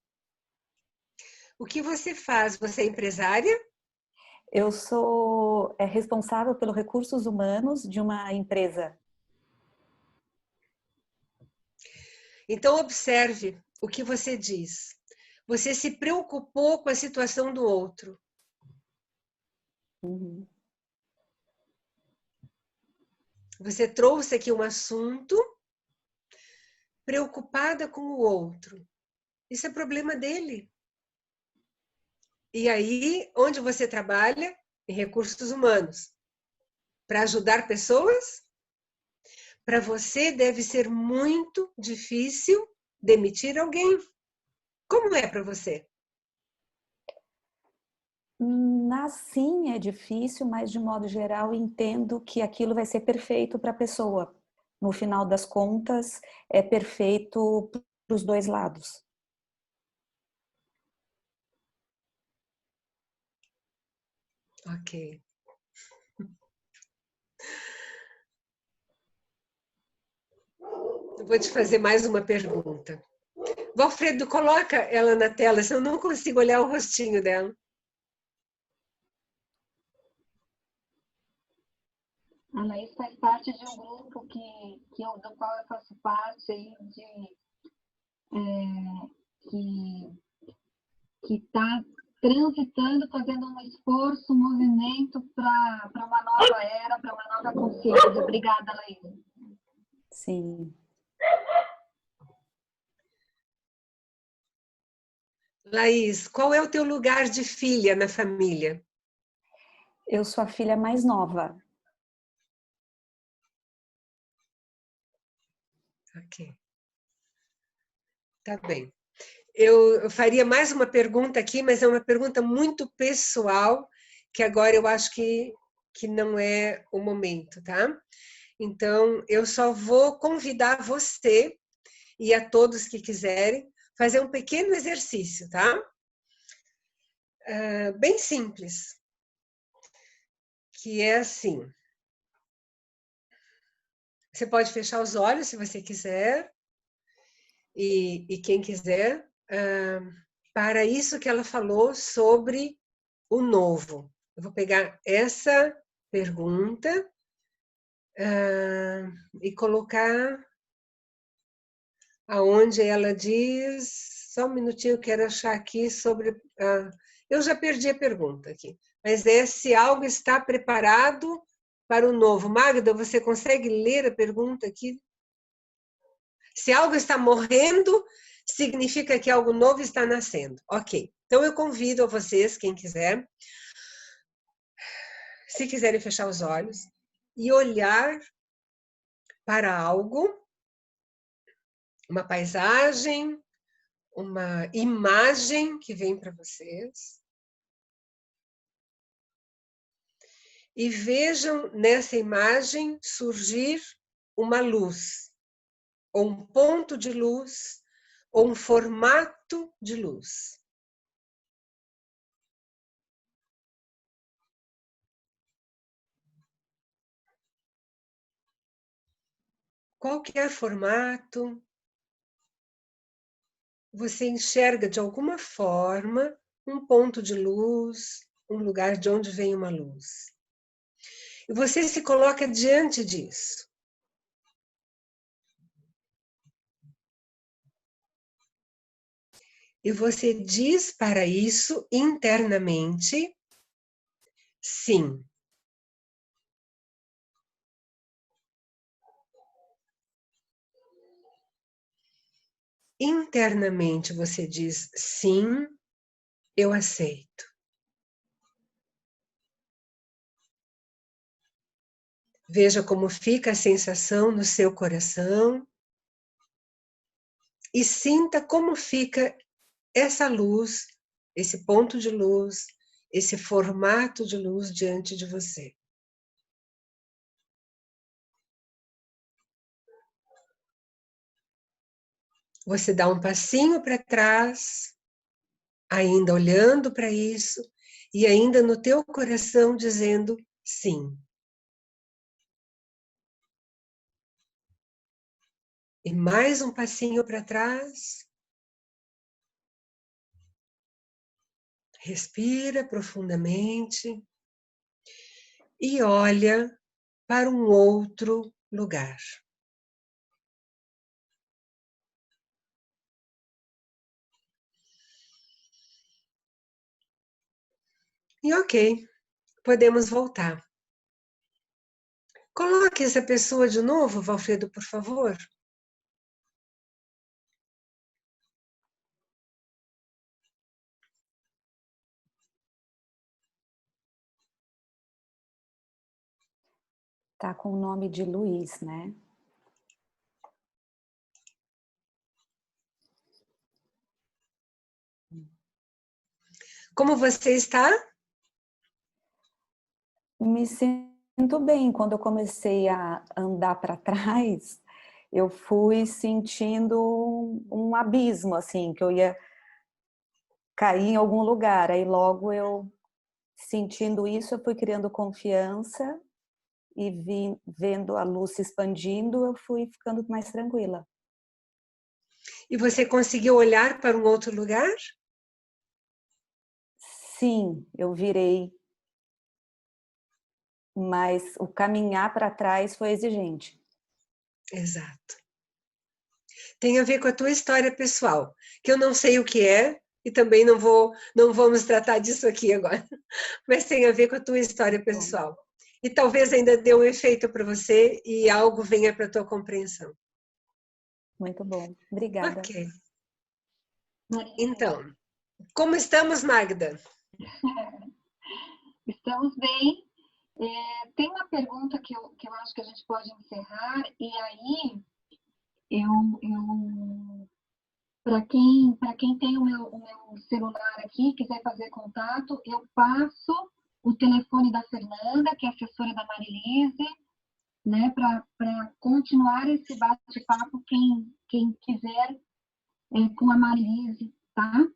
O que você faz? Você é empresária? Eu sou responsável pelos recursos humanos de uma empresa. Então, observe o que você diz. Você se preocupou com a situação do outro. Uhum. Você trouxe aqui um assunto preocupada com o outro. Isso é problema dele. E aí, onde você trabalha? Em recursos humanos. Para ajudar pessoas? Para você deve ser muito difícil demitir alguém. Como é para você? Assim é difícil, mas de modo geral entendo que aquilo vai ser perfeito para a pessoa. No final das contas, é perfeito para os dois lados. Ok. Eu vou te fazer mais uma pergunta. Valfredo, coloca ela na tela, senão eu não consigo olhar o rostinho dela. A Laís faz parte de um grupo do qual eu faço parte aí que está transitando, fazendo um esforço, um movimento para uma nova era, para uma nova consciência. Obrigada, Laís. Sim. Laís, qual é o teu lugar de filha na família? Eu sou a filha mais nova. Ok. Tá bem. Eu faria mais uma pergunta aqui, mas é uma pergunta muito pessoal, que agora eu acho que não é o momento, tá? Então, eu só vou convidar você e a todos que quiserem fazer um pequeno exercício, tá? Bem simples, que é assim. Você pode fechar os olhos se você quiser, e quem quiser, para isso que ela falou sobre o novo. Eu vou pegar essa pergunta e colocar aonde ela diz. Só um minutinho, eu quero achar aqui sobre. Eu já perdi a pergunta aqui, mas é se algo está preparado para o novo. Magda, você consegue ler a pergunta aqui? Se algo está morrendo, significa que algo novo está nascendo. Ok. Então eu convido a vocês, quem quiser, se quiserem fechar os olhos e olhar para algo, uma paisagem, uma imagem que vem para vocês, e vejam nessa imagem surgir uma luz, ou um ponto de luz, ou um formato de luz. Qualquer formato, você enxerga de alguma forma um ponto de luz, um lugar de onde vem uma luz. E você se coloca diante disso. E você diz para isso internamente, sim. Internamente você diz, sim, eu aceito. Veja como fica a sensação no seu coração e sinta como fica essa luz, esse ponto de luz, esse formato de luz diante de você. Você dá um passinho para trás ainda olhando para isso e ainda no teu coração dizendo sim. E mais um passinho para trás. Respira profundamente e olha para um outro lugar. E ok, podemos voltar. Coloque essa pessoa de novo, Valfredo, por favor. Tá com o nome de Luiz, né? Como você está? Me sinto bem. Quando eu comecei a andar para trás, eu fui sentindo um abismo, assim, que eu ia cair em algum lugar. Aí logo eu, sentindo isso, eu fui criando confiança e vendo a luz se expandindo, eu fui ficando mais tranquila. E você conseguiu olhar para um outro lugar? Sim, eu virei. Mas o caminhar para trás foi exigente. Exato. Tem a ver com a tua história pessoal, que eu não sei o que é e também não vamos tratar disso aqui agora, mas tem a ver com a tua história pessoal. E talvez ainda dê um efeito para você e algo venha para a tua compreensão. Muito bom. Obrigada. Ok. Então, como estamos, Magda? Estamos bem. Tem uma pergunta que eu acho que a gente pode encerrar, e aí para quem tem o meu celular aqui, quiser fazer contato, eu passo o telefone da Fernanda, que é assessora da Marilise, né, para continuar esse bate-papo, quem quiser, com a Marilise, tá?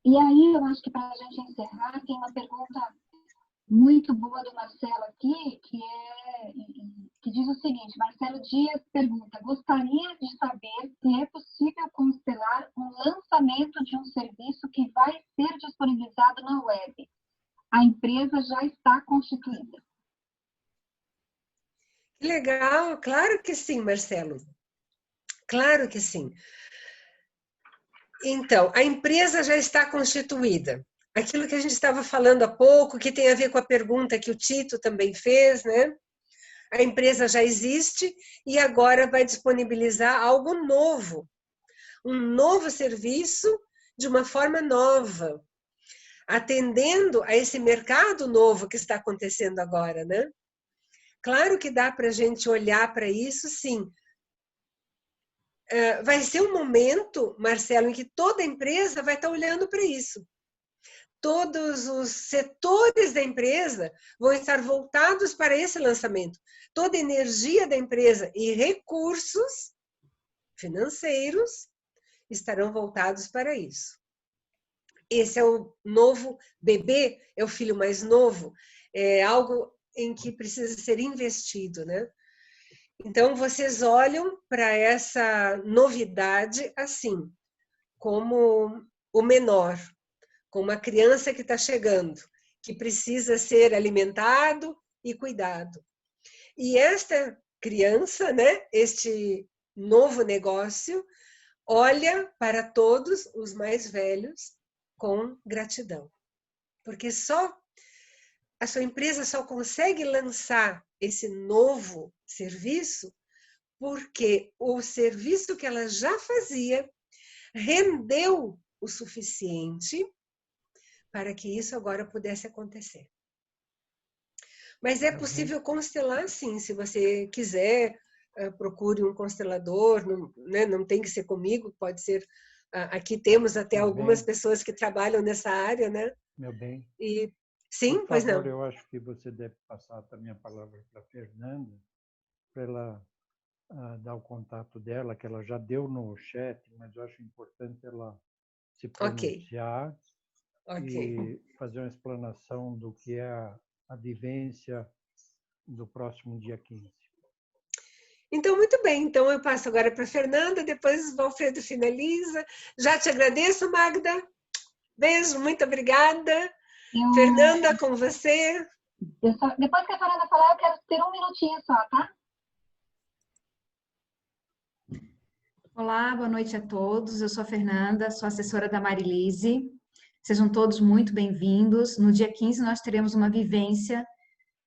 E aí, eu acho que para a gente encerrar, tem uma pergunta muito boa do Marcelo aqui, que diz o seguinte: Marcelo Dias pergunta: gostaria de saber se é possível constelar um lançamento de um serviço que vai ser disponibilizado na web. A empresa já está constituída. Legal, claro que sim, Marcelo. Claro que sim. Então, a empresa já está constituída. Aquilo que a gente estava falando há pouco, que tem a ver com a pergunta que o Tito também fez, né? A empresa já existe e agora vai disponibilizar algo novo, um novo serviço de uma forma nova, atendendo a esse mercado novo que está acontecendo agora, né? Claro que dá para a gente olhar para isso, sim. Vai ser um momento, Marcelo, em que toda empresa vai estar olhando para isso. Todos os setores da empresa vão estar voltados para esse lançamento. Toda a energia da empresa e recursos financeiros estarão voltados para isso. Esse é o novo bebê, é o filho mais novo, é algo em que precisa ser investido, né? Então, vocês olham para essa novidade assim, como o menor, como uma criança que está chegando, que precisa ser alimentado e cuidado. E esta criança, né, este novo negócio, olha para todos os mais velhos com gratidão. Porque a sua empresa só consegue lançar esse novo serviço porque o serviço que ela já fazia rendeu o suficiente para que isso agora pudesse acontecer. Mas é possível constelar, sim, se você quiser, procure um constelador, não, né, não tem que ser comigo, pode ser, aqui temos até algumas pessoas que trabalham nessa área, né? Meu bem. E, sim, por pois favor, não. eu acho que você deve passar também a palavra para a Fernanda, para ela dar o contato dela, que ela já deu no chat, mas eu acho importante ela se Ok. pronunciar Ok. e fazer uma explanação do que é a vivência do próximo dia 15. Então, muito bem. Então, eu passo agora para a Fernanda, depois o Valfredo finaliza. Já te agradeço, Magda. Beijo, muito obrigada. Fernanda, com você. Depois que a Fernanda falar, eu quero ter um minutinho só, tá? Olá, boa noite a todos. Eu sou a Fernanda, sou assessora da Marilise. Sejam todos muito bem-vindos. No dia 15 nós teremos uma vivência.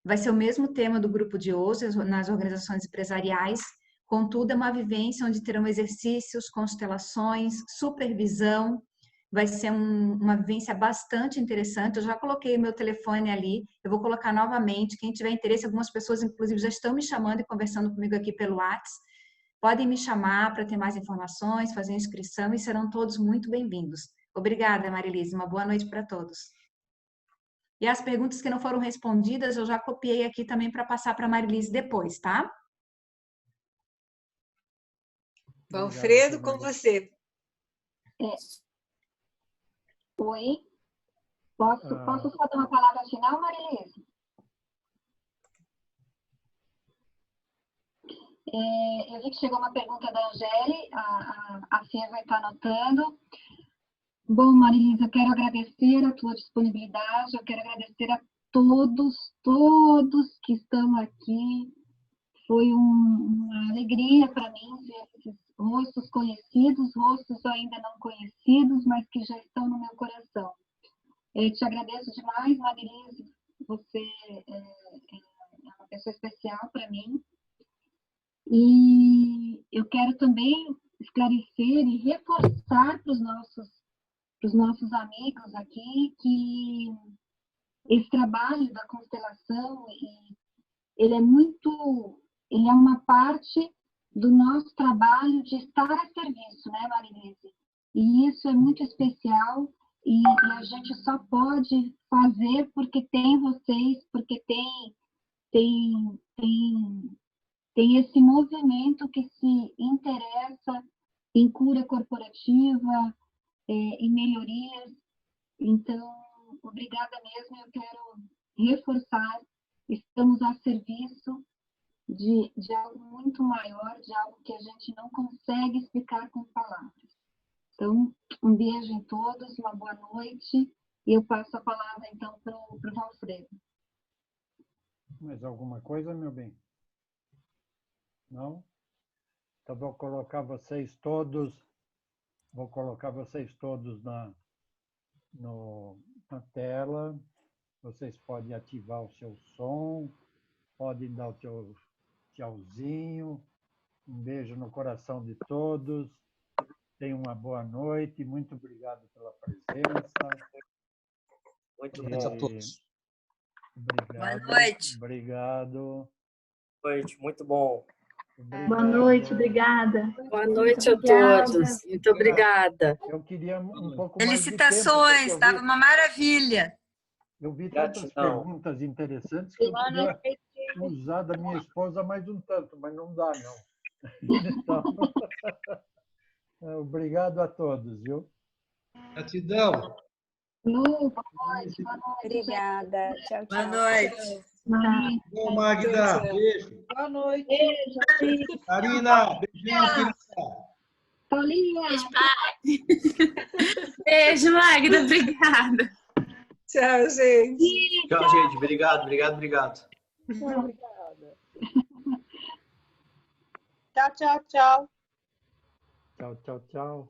Vai ser o mesmo tema do grupo de hoje, nas organizações empresariais. Contudo, é uma vivência onde terão exercícios, constelações, supervisão. Vai ser uma vivência bastante interessante. Eu já coloquei meu telefone ali, eu vou colocar novamente. Quem tiver interesse, algumas pessoas, inclusive, já estão me chamando e conversando comigo aqui pelo WhatsApp. Podem me chamar para ter mais informações, fazer inscrição e serão todos muito bem-vindos. Obrigada, Marilise. Uma boa noite para todos. E as perguntas que não foram respondidas, eu já copiei aqui também para passar para a Marilise depois, tá? Valfredo, com você. Oi. Posso só dar uma palavra final, Marilise? Eu vi que chegou uma pergunta da Angeli, a Fê vai estar anotando. Bom, Marilise, eu quero agradecer a tua disponibilidade, eu quero agradecer a todos que estão aqui. Foi uma alegria para mim ver esses rostos conhecidos, rostos ainda não conhecidos, mas que já estão no meu coração. Eu te agradeço demais, Marilise, você é uma pessoa especial para mim. E eu quero também esclarecer e reforçar para os nossos amigos aqui que esse trabalho da constelação, ele é uma parte do nosso trabalho de estar a serviço, né, Marilise? E isso é muito especial e a gente só pode fazer porque tem vocês, porque tem esse movimento que se interessa em cura corporativa, em melhorias. Então, obrigada mesmo. Eu quero reforçar, estamos a serviço de algo muito maior, de algo que a gente não consegue explicar com palavras. Então, um beijo em todos, uma boa noite. E eu passo a palavra, então, para o Valfredo. Mais alguma coisa, meu bem? Não? Então vou colocar vocês todos na tela. Vocês podem ativar o seu som, podem dar o seu tchauzinho. Um beijo no coração de todos. Tenham uma boa noite. Muito obrigado pela presença. Muito obrigado a todos. Obrigado. Boa noite. Obrigado. Boa noite, muito bom. Obrigado. Boa noite, obrigada. Boa noite a todos. Muito obrigada. Eu queria um pouco Felicitações, estava uma maravilha. Eu vi tantas perguntas interessantes que eu queria usar da minha esposa mais um tanto, mas não dá, não. Então, obrigado a todos, viu? Gratidão. Boa noite. Obrigada. Tchau, tchau. Boa noite. Bom, Magda, beijo. Boa noite. Beijo. Karina, beijinho, querida. Paulinha. Beijo, pai. Beijo, Magda. Obrigada. Tchau, gente. Tchau, gente. Obrigado. Obrigada. Tchau, tchau, tchau. Tchau, tchau, tchau.